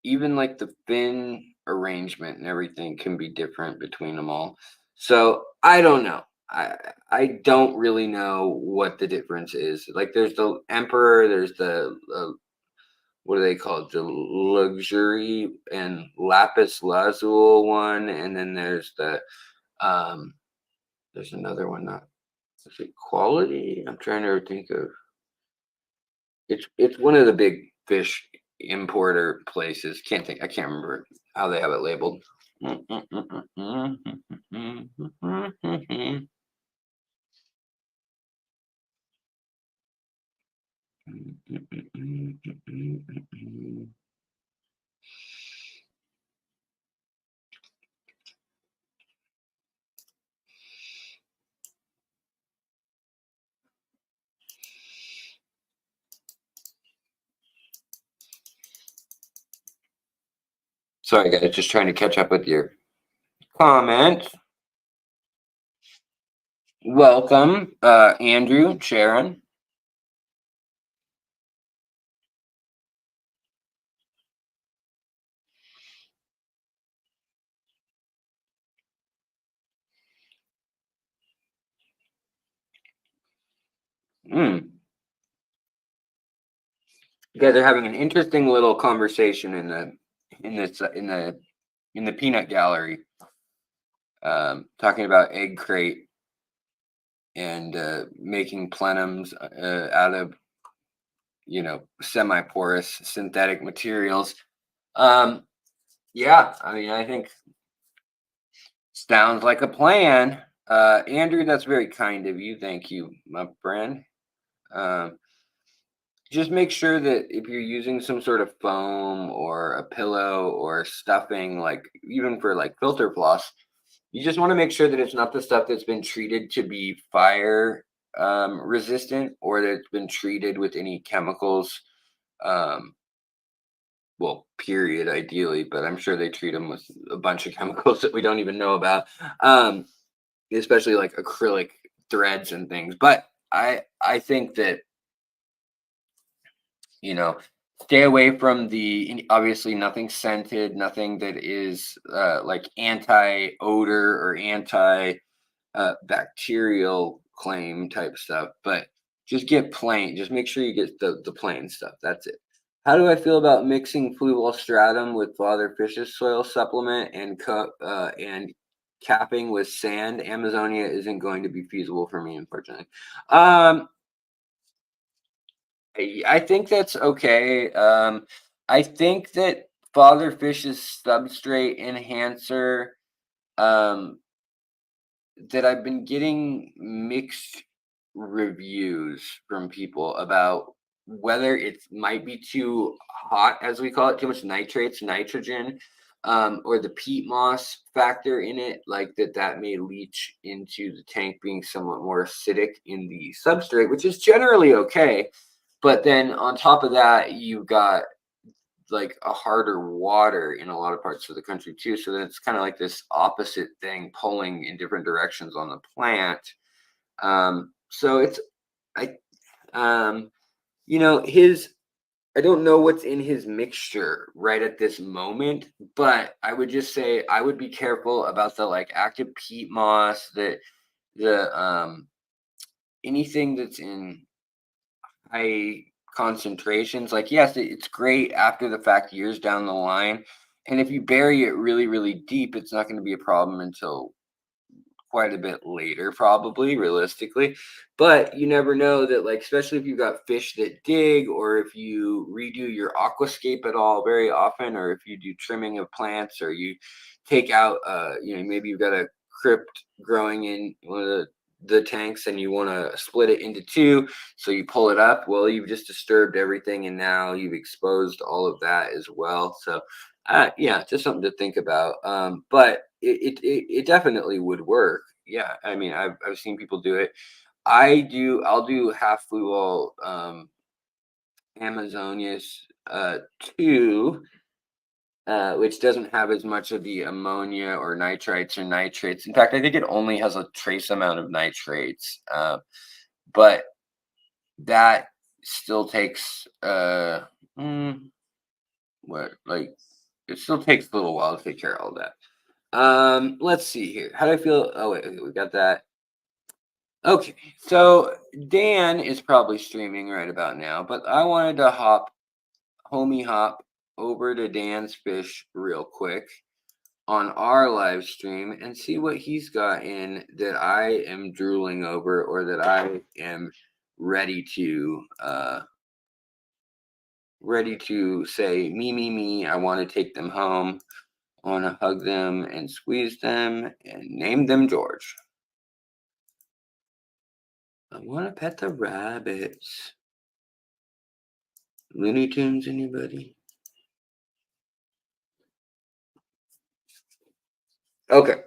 Speaker 1: Even like the fin arrangement and everything can be different between them all. So I don't know. I don't really know what the difference is. Like, there's the Emperor, there's the what do they call it? The luxury and lapis lazuli one, and then there's there's another one. Not is it quality? I'm trying to think of. It's one of the big fish importer places. I can't remember how they have it labeled. Sorry, guys, just trying to catch up with your comments. Welcome, Andrew, Sharon. You guys are having an interesting little conversation in the peanut gallery, talking about egg crate and making plenums out of semi-porous synthetic materials. Yeah, I mean, I think sounds like a plan. Andrew, that's very kind of you. Thank you, my friend. Just make sure that if you're using some sort of foam or a pillow or stuffing, like even for like filter floss, you just want to make sure that it's not the stuff that's been treated to be fire resistant or that's been treated with any chemicals well, period, ideally, but I'm sure they treat them with a bunch of chemicals that we don't even know about, um, especially like acrylic threads and things. But I think that, you know, stay away from obviously nothing scented, nothing that is like anti odor or anti bacterial claim type stuff, but just get plain. Just make sure you get the plain stuff. That's it. How do I feel about mixing fluval stratum with Father Fish's soil supplement and capping with sand? Amazonia isn't going to be feasible for me, unfortunately. Um, I think that's okay. I think that Father Fish's substrate enhancer, um, that I've been getting mixed reviews from people about whether it might be too hot, as we call it, too much nitrates, nitrogen, or the peat moss factor in it, like that may leach into the tank being somewhat more acidic in the substrate, which is generally okay. But then on top of that, you've got like a harder water in a lot of parts of the country too. So then it's kind of like this opposite thing pulling in different directions on the plant. So it's I you know his I don't know what's in his mixture right at this moment, but I would just say I would be careful about the like active peat moss, the anything that's in high concentrations. Like, yes, it's great after the fact, years down the line. And if you bury it really, really deep, it's not going to be a problem until quite a bit later, probably realistically. But you never know that, like, especially if you've got fish that dig, or if you redo your aquascape at all very often, or if you do trimming of plants, or you take out, maybe you've got a crypt growing in one of the tanks and you want to split it into two, so you pull it up. Well, you've just disturbed everything, and now you've exposed all of that as well. So yeah, just something to think about. But it definitely would work. Yeah, I mean, I've seen people do it. I'll do half fluval Amazonias too, which doesn't have as much of the ammonia or nitrites or nitrates. In fact, I think it only has a trace amount of nitrates. But that still takes mm, what like it still takes a little while to take care of all that. Let's see here. How do I feel? Oh wait, okay, we got that. Okay, so Dan is probably streaming right about now, but I wanted to hop over to Dan's Fish real quick on our live stream and see what he's got in that I am drooling over, or that I am ready to say me. I want to take them home. I want to hug them and squeeze them and name them George. I want to pet the rabbits. Looney Tunes, anybody? Okay.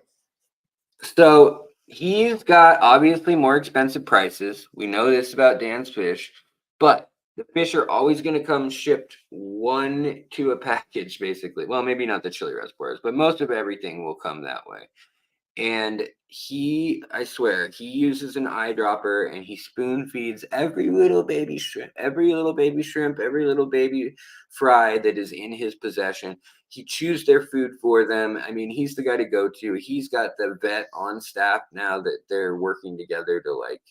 Speaker 1: So he's got obviously more expensive prices. We know this about Dan's Fish, but the fish are always going to come shipped one to a package, basically. Well, maybe not the chili reservoirs, but most of everything will come that way. And I swear, he uses an eyedropper and he spoon feeds every little baby shrimp, every little baby shrimp, every little baby fry that is in his possession. He chews their food for them. I mean, he's the guy to go to. He's got the vet on staff now that they're working together to like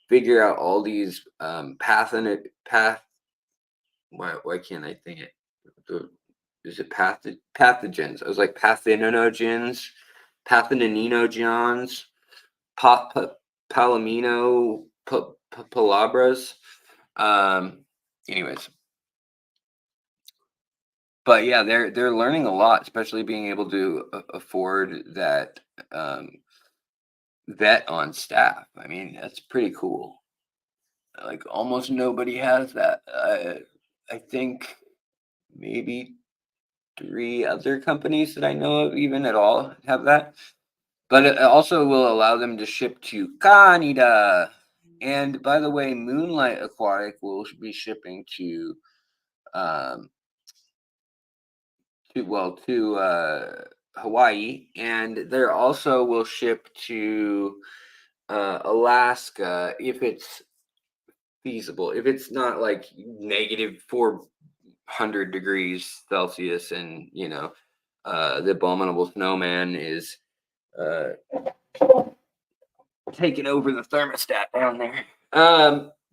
Speaker 1: figure out all these why can't I think it? Is it pathogens? I was like pathogenogens, pathogenogens, palomino palabras. Um, anyways, but yeah, they're learning a lot, especially being able to afford that vet on staff. I mean, that's pretty cool. Like almost nobody has that. I think maybe three other companies that I know of, even at all, have that. But it also will allow them to ship to Canada. And by the way, Moonlight Aquatic will be shipping to um, to Hawaii, and there also will ship to Alaska if it's feasible. If it's not like negative 400 degrees Celsius, and the abominable snowman is uh, taking over the thermostat down there.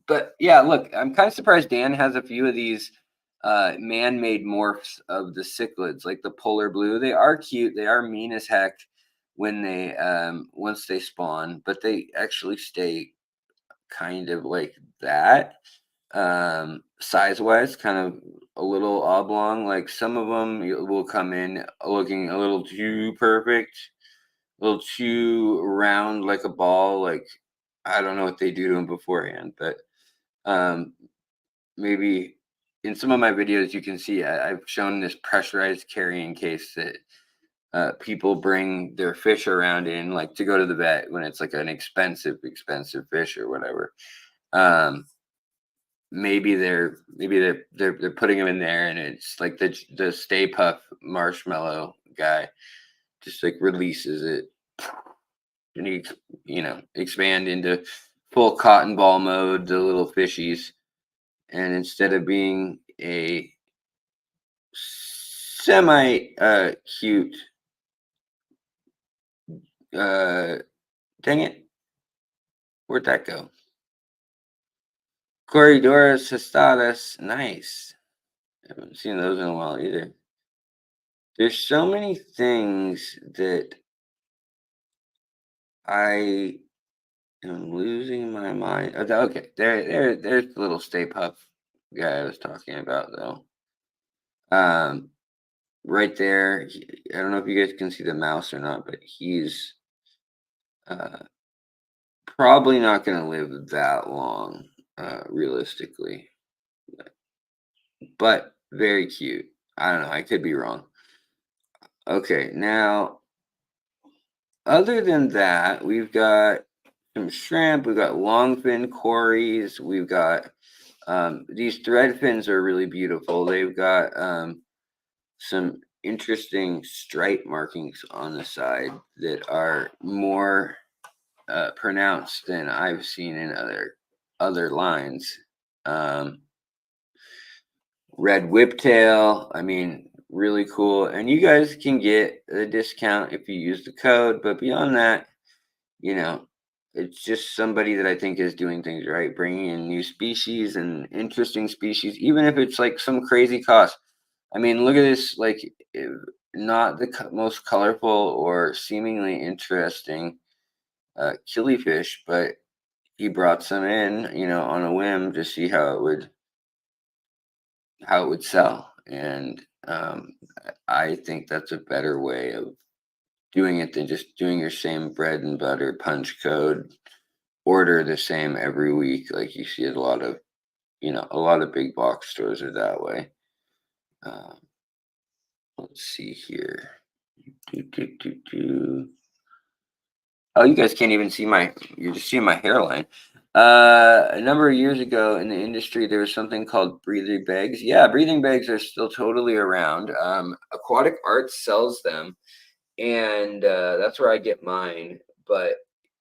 Speaker 1: But yeah, look, I'm kind of surprised Dan has a few of these man-made morphs of the cichlids, like the polar blue. They are cute. They are mean as heck when they once they spawn, but they actually stay kind of like that. Size-wise, kind of a little oblong. Like some of them will come in looking a little too perfect, a little too round like a ball. Like I don't know what they do to them beforehand, but um, maybe in some of my videos you can see I've shown this pressurized carrying case that people bring their fish around in, like to go to the vet when it's like an expensive fish or whatever. Um, maybe they're putting them in there, and it's like the Stay Puff marshmallow guy just like releases it, and expand into full cotton ball mode, the little fishies. And instead of being a semi cute, uh dang it, where'd that go? Corridoras tostadas, nice. Haven't seen those in a while either. There's so many things that I am losing my mind. Okay, there's the little Stay Puft guy I was talking about, though. Right there. I don't know if you guys can see the mouse or not, but he's uh, probably not going to live that long, realistically. But very cute. I don't know. I could be wrong. Okay, now, other than that, we've got some shrimp. We've got longfin cories. We've got these thread fins are really beautiful. They've got some interesting stripe markings on the side that are more pronounced than I've seen in other lines. Red whiptail, I mean, really cool. And you guys can get a discount if you use the code, but beyond that, you know, it's just somebody that I think is doing things right, bringing in new species and interesting species, even if it's like some crazy cost. I mean, look at this, like, not the most colorful or seemingly interesting killifish, but he brought some in, on a whim to see how it would sell. And I think that's a better way of doing it than just doing your same bread and butter punch code, order the same every week. Like you see a lot of, big box stores are that way. Uh, let's see here. Do, do, do, do. Oh, you guys can't even see you're just seeing my hairline. A number of years ago in the industry, there was something called breathing bags. Yeah, breathing bags are still totally around. Aquatic Arts sells them, and that's where I get mine. But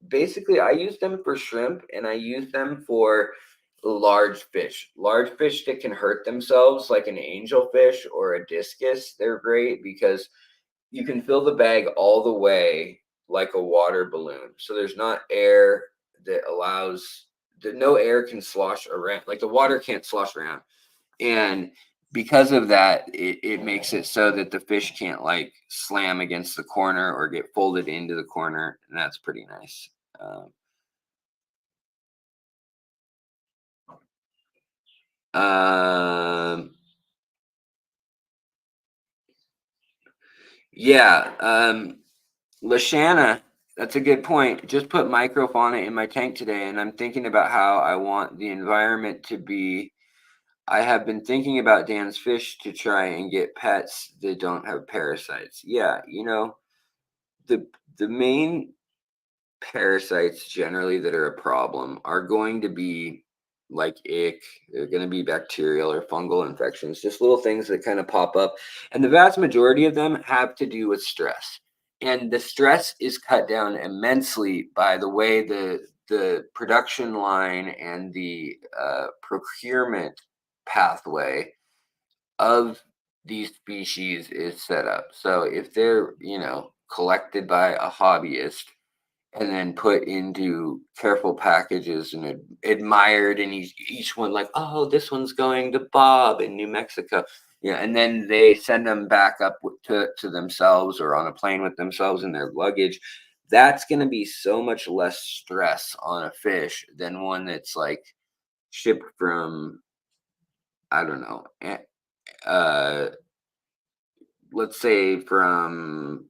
Speaker 1: basically, I use them for shrimp, and I use them for large fish that can hurt themselves, like an angelfish or a discus. They're great because you can fill the bag all the way like a water balloon. So there's not air that allows that no air can slosh around, like the water can't slosh around. And because of that, it makes it so that the fish can't like slam against the corner or get folded into the corner. And that's pretty nice. Um, yeah. Lashana, that's a good point. Just put microfauna in my tank today, and I'm thinking about how I want the environment to be. I have been thinking about Dan's fish to try and get pets that don't have parasites. Yeah, the the main parasites generally that are a problem are going to be like ick. They're going to be bacterial or fungal infections, just little things that kind of pop up. And the vast majority of them have to do with stress. And the stress is cut down immensely by the way the production line and the procurement pathway of these species is set up. So if they're, collected by a hobbyist and then put into careful packages and admired, and each one like, oh, this one's going to Bob in New Mexico. Yeah, and then they send them back up to themselves or on a plane with themselves in their luggage. That's going to be so much less stress on a fish than one that's like shipped from, I don't know, uh, let's say from,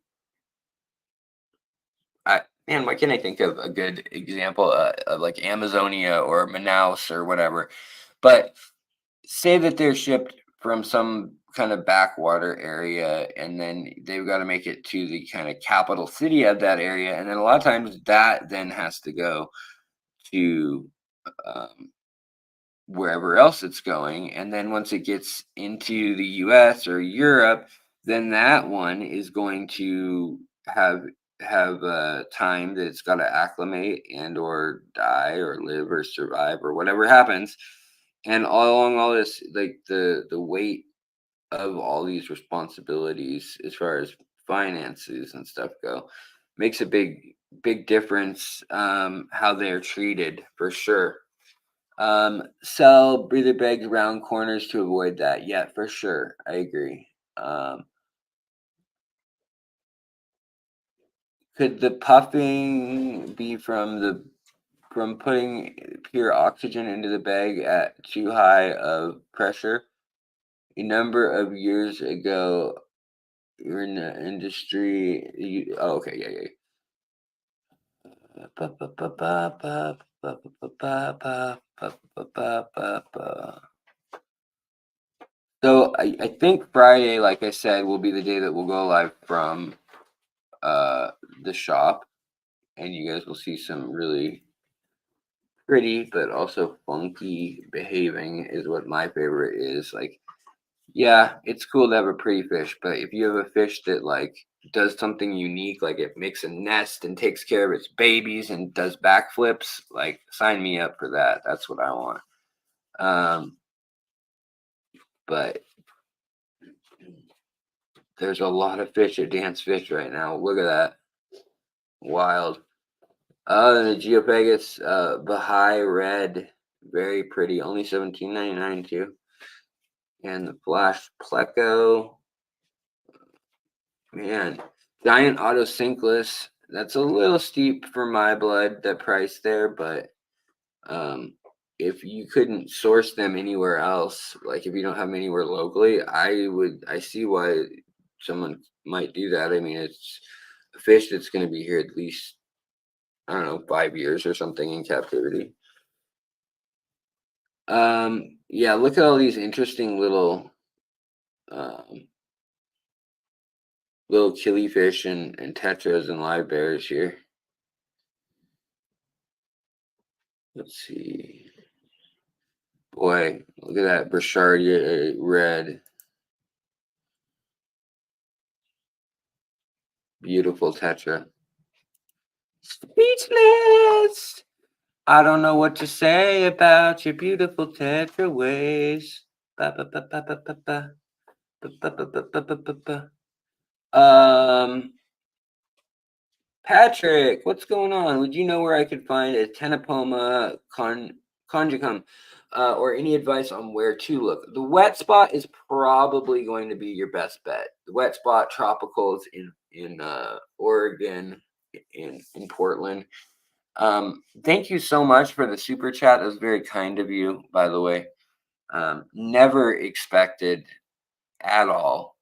Speaker 1: man, why can't I think of a good example of like Amazonia or Manaus or whatever? But say that they're shipped from some kind of backwater area, and then they've got to make it to the kind of capital city of that area, and then a lot of times that then has to go to um, wherever else it's going. And then once it gets into the US or Europe, then that one is going to have a time that it's got to acclimate and or die or live or survive or whatever happens. And all along all this, like the weight of all these responsibilities as far as finances and stuff go makes a big difference, how they're treated for sure. Sell breather bags around corners to avoid that. Yeah, for sure. I agree. Could the puffing be from putting pure oxygen into the bag at too high of pressure? A number of years ago, you're in the industry. Oh, okay, yeah, yeah. So I think Friday, like I said, will be the day that we'll go live from uh the shop, and you guys will see some really pretty but also funky behaving is what my favorite is. Like, yeah, it's cool to have a pretty fish, but if you have a fish that like does something unique, like it makes a nest and takes care of its babies and does backflips, like sign me up for that. That's what I want. Um, but there's a lot of fish at Dance Fish right now. Look at that. Wild. The Geopegus Baha'i Red. Very pretty. Only $17.99 too. And the Flash Pleco. Man. Giant Autocinkless. That's a little steep for my blood, that price there, but if you couldn't source them anywhere else, like if you don't have them anywhere locally, I see why someone might do that. I mean, it's a fish that's going to be here at least, I don't know, 5 years or something in captivity. Yeah, look at all these interesting um, little killifish and tetras and live bears here. Let's see. Boy, look at that Burchardia red. Beautiful tetra. Speechless. I don't know what to say about your beautiful tetra ways. Ba, ba, ba, ba, ba, ba, ba. Ba, ba, ba, ba, ba, ba, ba, ba. Patrick, what's going on? Would you know where I could find a Tenopoma conjugum, or any advice on where to look? The wet spot is probably going to be your best bet. The wet spot tropicals in Oregon, in Portland. Thank you so much for the super chat. That was very kind of you, by the way. Never expected at all,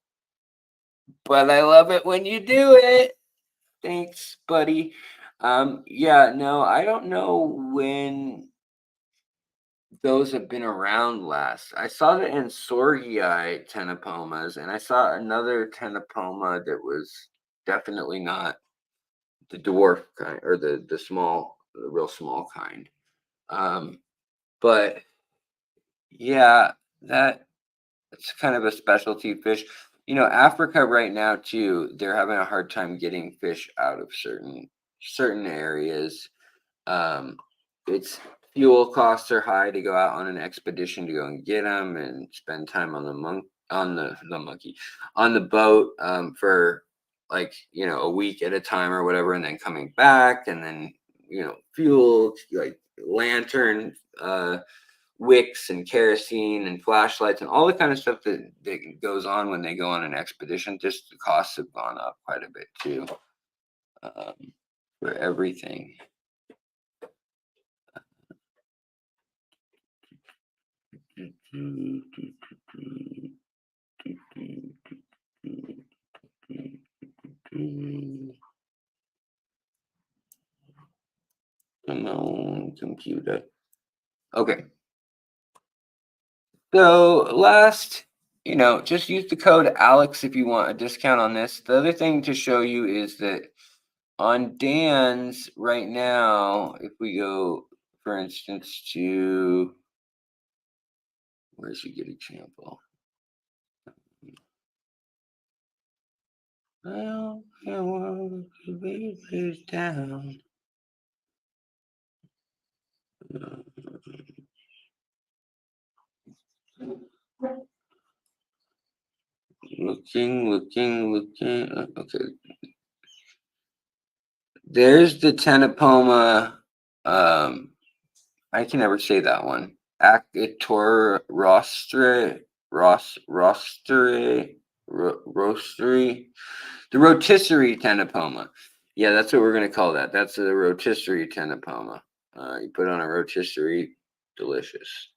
Speaker 1: but I love it when you do it. Thanks, buddy. Yeah, no, I don't know when those have been around last. I saw the Ansorgii Tenopomas, and I saw another Tenopoma that was definitely not the dwarf kind or the real small kind. But Yeah, it's kind of a specialty fish. Africa right now too, they're having a hard time getting fish out of certain areas. Um, it's fuel costs are high to go out on an expedition to go and get them and spend time on the monkey on the boat for like a week at a time or whatever, and then coming back, and then fuel like lantern wicks and kerosene and flashlights and all the kind of stuff that goes on when they go on an expedition. Just the costs have gone up quite a bit too, um, for everything. Come on, computer. Okay. So last, just use the code Alex if you want a discount on this. The other thing to show you is that on Dan's right now, if we go, for instance, to where's a good example? Well, I want to be placed down. Looking. Okay. There's the Tenopoma. I can never say that one. Acator roastery. The rotisserie Tenopoma. Yeah, that's what we're going to call that. That's a rotisserie Tenopoma. You put on a rotisserie, delicious.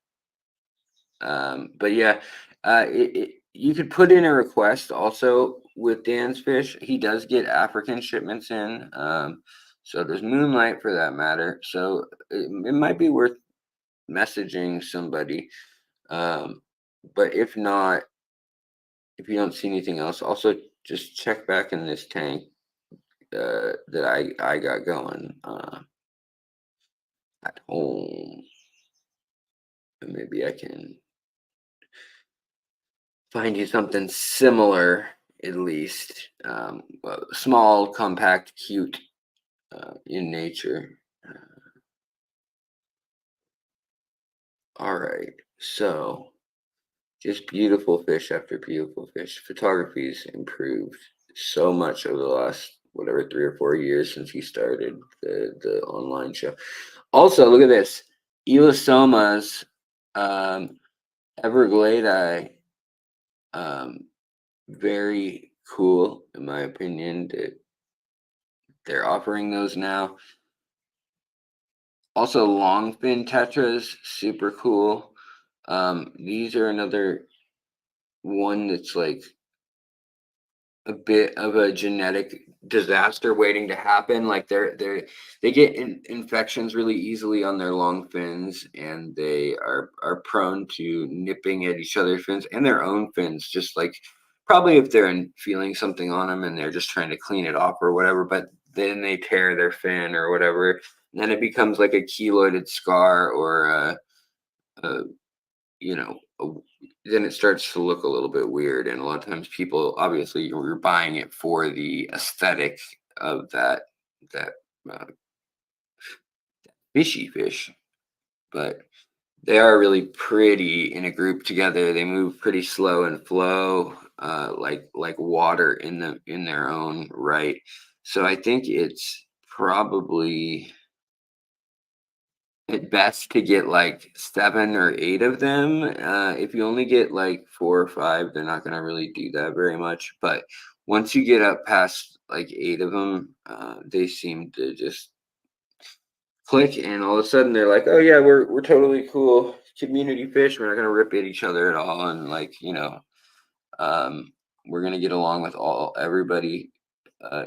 Speaker 1: But yeah, you could put in a request also with Dan's fish. He does get African shipments in. So there's moonlight for that matter. So it might be worth messaging somebody. But if not, if you don't see anything else, also just check back in this tank that I got going at home. And maybe I can find you something similar, at least. Small, compact, cute in nature. All right. So just beautiful fish after beautiful fish. Photography's improved so much over the last whatever 3 or 4 years since he started the online show. Also, look at this. Elastomas, Everglade, very cool in my opinion that they're offering those now. Also, long fin tetras, super cool. These are another one that's like a bit of a genetic disaster waiting to happen. Like they get infections really easily on their long fins, and they are prone to nipping at each other's fins and their own fins. Just like probably if they're feeling something on them and they're just trying to clean it off or whatever, but then they tear their fin or whatever, and then it becomes like a keloided scar or a you know, then it starts to look a little bit weird. And a lot of times people, obviously, you're buying it for the aesthetic of that uh, fishy fish, but they are really pretty in a group together. They move pretty slow and flow, like water in their own right. So I think it's probably at best to get like 7 or 8 of them. If you only get like 4 or 5, they're not going to really do that very much. But once you get up past like 8 of them, they seem to just click, and all of a sudden they're like, "Oh yeah, we're totally cool community fish. We're not going to rip at each other at all, and like um, we're going to get along with everybody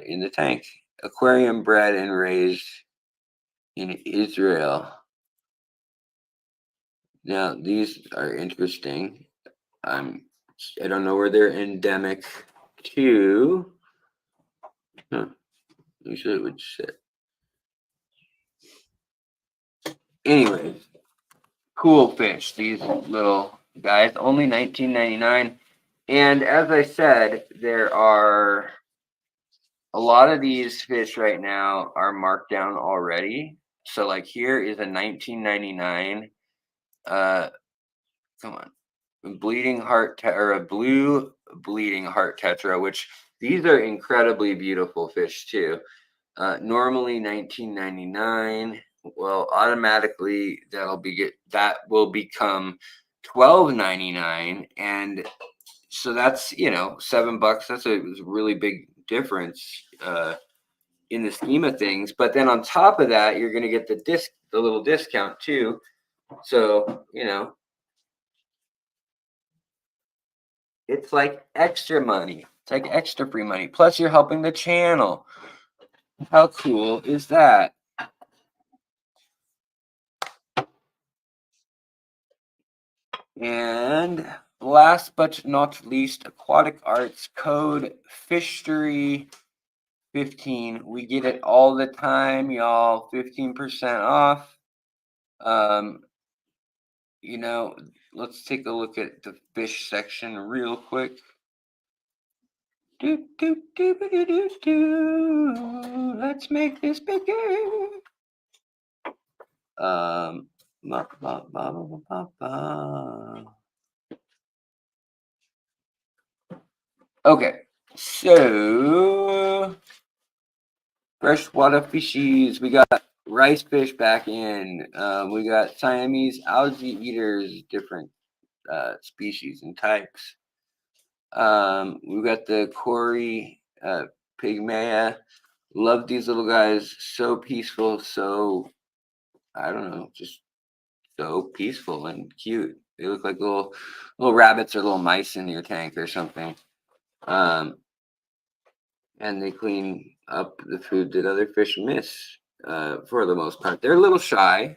Speaker 1: in the tank." Aquarium bred and raised in Israel. Now, these are interesting. Um, I don't know where they're endemic to. Huh, usually it would sit. Anyway, cool fish. These little guys, only $19.99. And as I said, there are a lot of these fish right now are marked down already. So like here is a $19.99. Come on, bleeding heart or a blue bleeding heart tetra, which these are incredibly beautiful fish too. Normally $19.99. Well, automatically that will become $12.99, and so that's $7. That's a really big difference in the scheme of things. But then on top of that, you're going to get the little discount too. So it's like extra money. It's like extra free money. Plus, you're helping the channel. How cool is that? And last but not least, Aquatic Arts code Fishery15. We get it all the time, y'all. 15% off. Let's take a look at the fish section real quick. Let's make this bigger. Okay, so freshwater fishies. We got rice fish back in. We got Siamese algae eaters, different species and types. We've got the Cory pygmea. Love these little guys. So peaceful. So I don't know, just so peaceful and cute. They look like little rabbits or little mice in your tank or something. And they clean up the food that other fish miss for the most part. They're a little shy.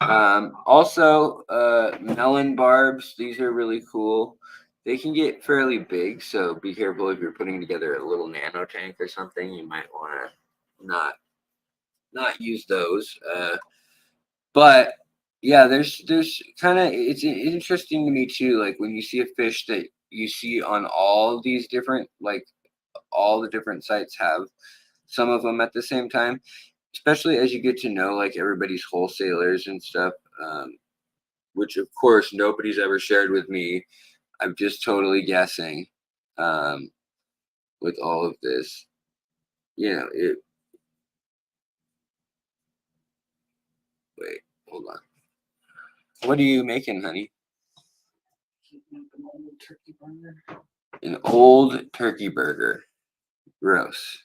Speaker 1: Also, melon barbs. These are really cool. They can get fairly big, so be careful if you're putting together a little nano tank or something. You might want to not use those. But yeah, there's kind of, it's interesting to me too. Like when you see a fish that you see on all these different, like all the different sites have some of them at the same time, especially as you get to know like everybody's wholesalers and stuff, which of course nobody's ever shared with me. I'm just totally guessing with all of this. Wait, hold on. What are you making, honey? An old turkey burger. Gross.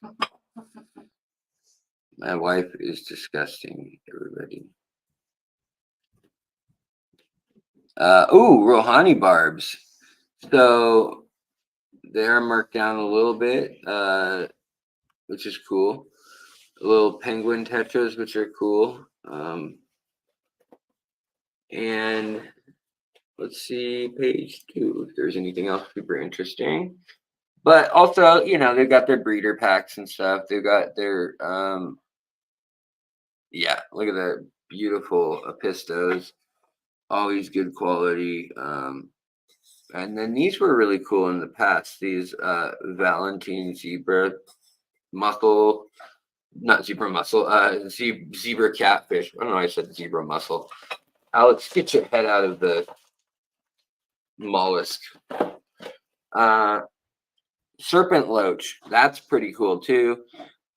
Speaker 1: My wife is disgusting, everybody. Rohani barbs. So they're marked down a little bit, which is cool. Little penguin tetras, which are cool. And let's see page 2 if there's anything else super interesting. But also, they've got their breeder packs and stuff. They've got their look at the beautiful apistos, always good quality. And then these were really cool in the past. These Valentine zebra mussel, not zebra mussel, zebra catfish. I don't know why I said zebra mussel. Alex, get your head out of the mollusk. Serpent loach, that's pretty cool too.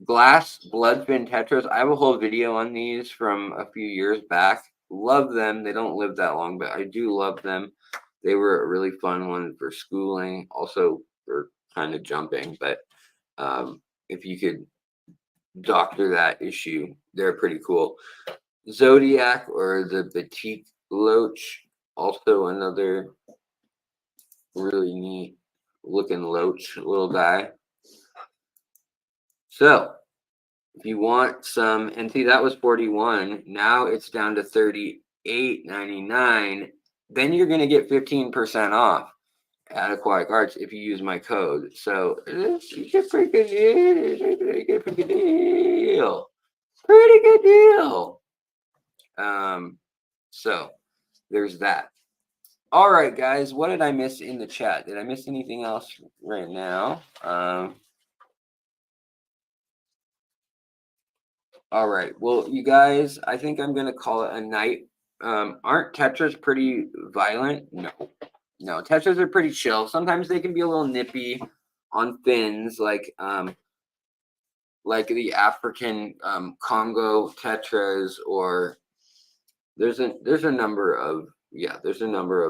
Speaker 1: Glass bloodfin tetras. I have a whole video on these from a few years back. Love them. They don't live that long, but I do love them. They were a really fun one for schooling, also for kind of jumping. But if you could doctor that issue, they're pretty cool. Zodiac or the batik loach, also another really neat looking loach, little guy. So if you want some, and see that was 41, now it's down to 38.99. Then you're going to get 15% off at Aquatic Arts if you use my code. So you get pretty good deal. Pretty good deal. So there's that. All right, guys, what did I miss in the chat? Did I miss anything else right now? All right, well, you guys, I think I'm gonna call it a night. Aren't tetras pretty violent? No, tetras are pretty chill. Sometimes they can be a little nippy on fins, like the African Congo tetras, or there's a number of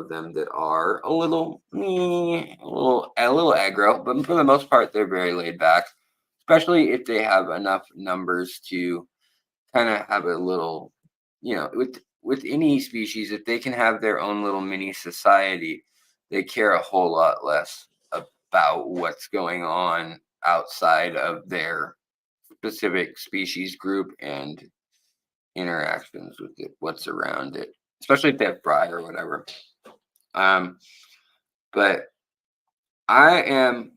Speaker 1: them that are a little aggro, but for the most part they're very laid back, especially if they have enough numbers to kind of have a little, with any species, if they can have their own little mini society, they care a whole lot less about what's going on outside of their specific species group and interactions with it, what's around it, especially if they have fry or whatever. But I am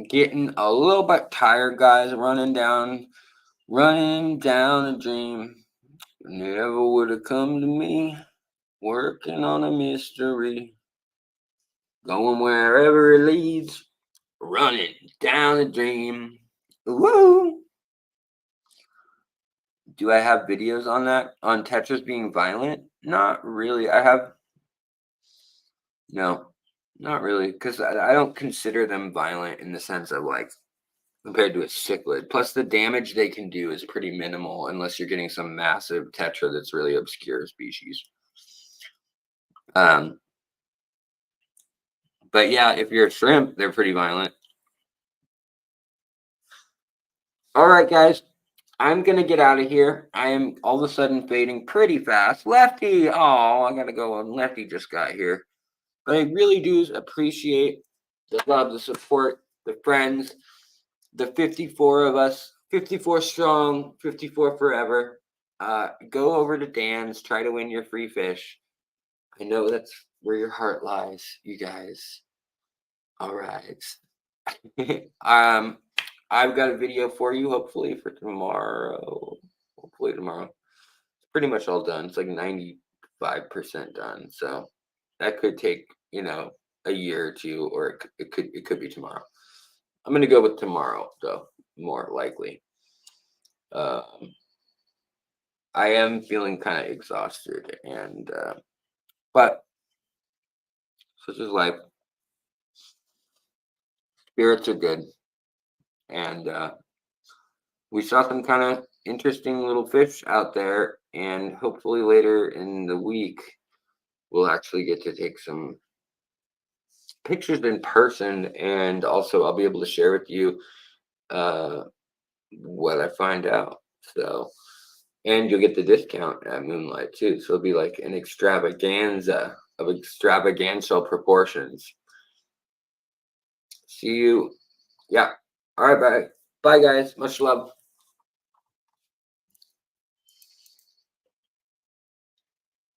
Speaker 1: getting a little bit tired, guys. Running down a dream. Never would have come to me. Working on a mystery. Going wherever it leads. Running down a dream. Woo! Do I have videos on that? On tetras being violent? Not really. No, not really. Because I don't consider them violent in the sense of like compared to a cichlid. Plus the damage they can do is pretty minimal unless you're getting some massive tetra that's really obscure species. But yeah, if you're a shrimp, they're pretty violent. All right, guys. I'm going to get out of here. I am all of a sudden fading pretty fast. Lefty! Oh, I got to go on. Lefty just got here. But I really do appreciate the love, the support, the friends, the 54 of us, 54 strong, 54 forever. Go over to Dan's, try to win your free fish. I know that's where your heart lies, you guys. All right. I've got a video for you, hopefully for tomorrow. It's pretty much all done. It's like 95% done. So that could take, a year or two, or it could be tomorrow. I'm gonna go with tomorrow, though, more likely. I am feeling kind of exhausted, and but such is life. Spirits are good, and we saw some kind of interesting little fish out there, and hopefully later in the week we'll actually get to take some pictures in person, and also I'll be able to share with you what I find out. So, and you'll get the discount at Moonlight too. So it'll be like an extravaganza of extravaganza proportions. See you. Yeah. All right. Bye. Bye, guys. Much love.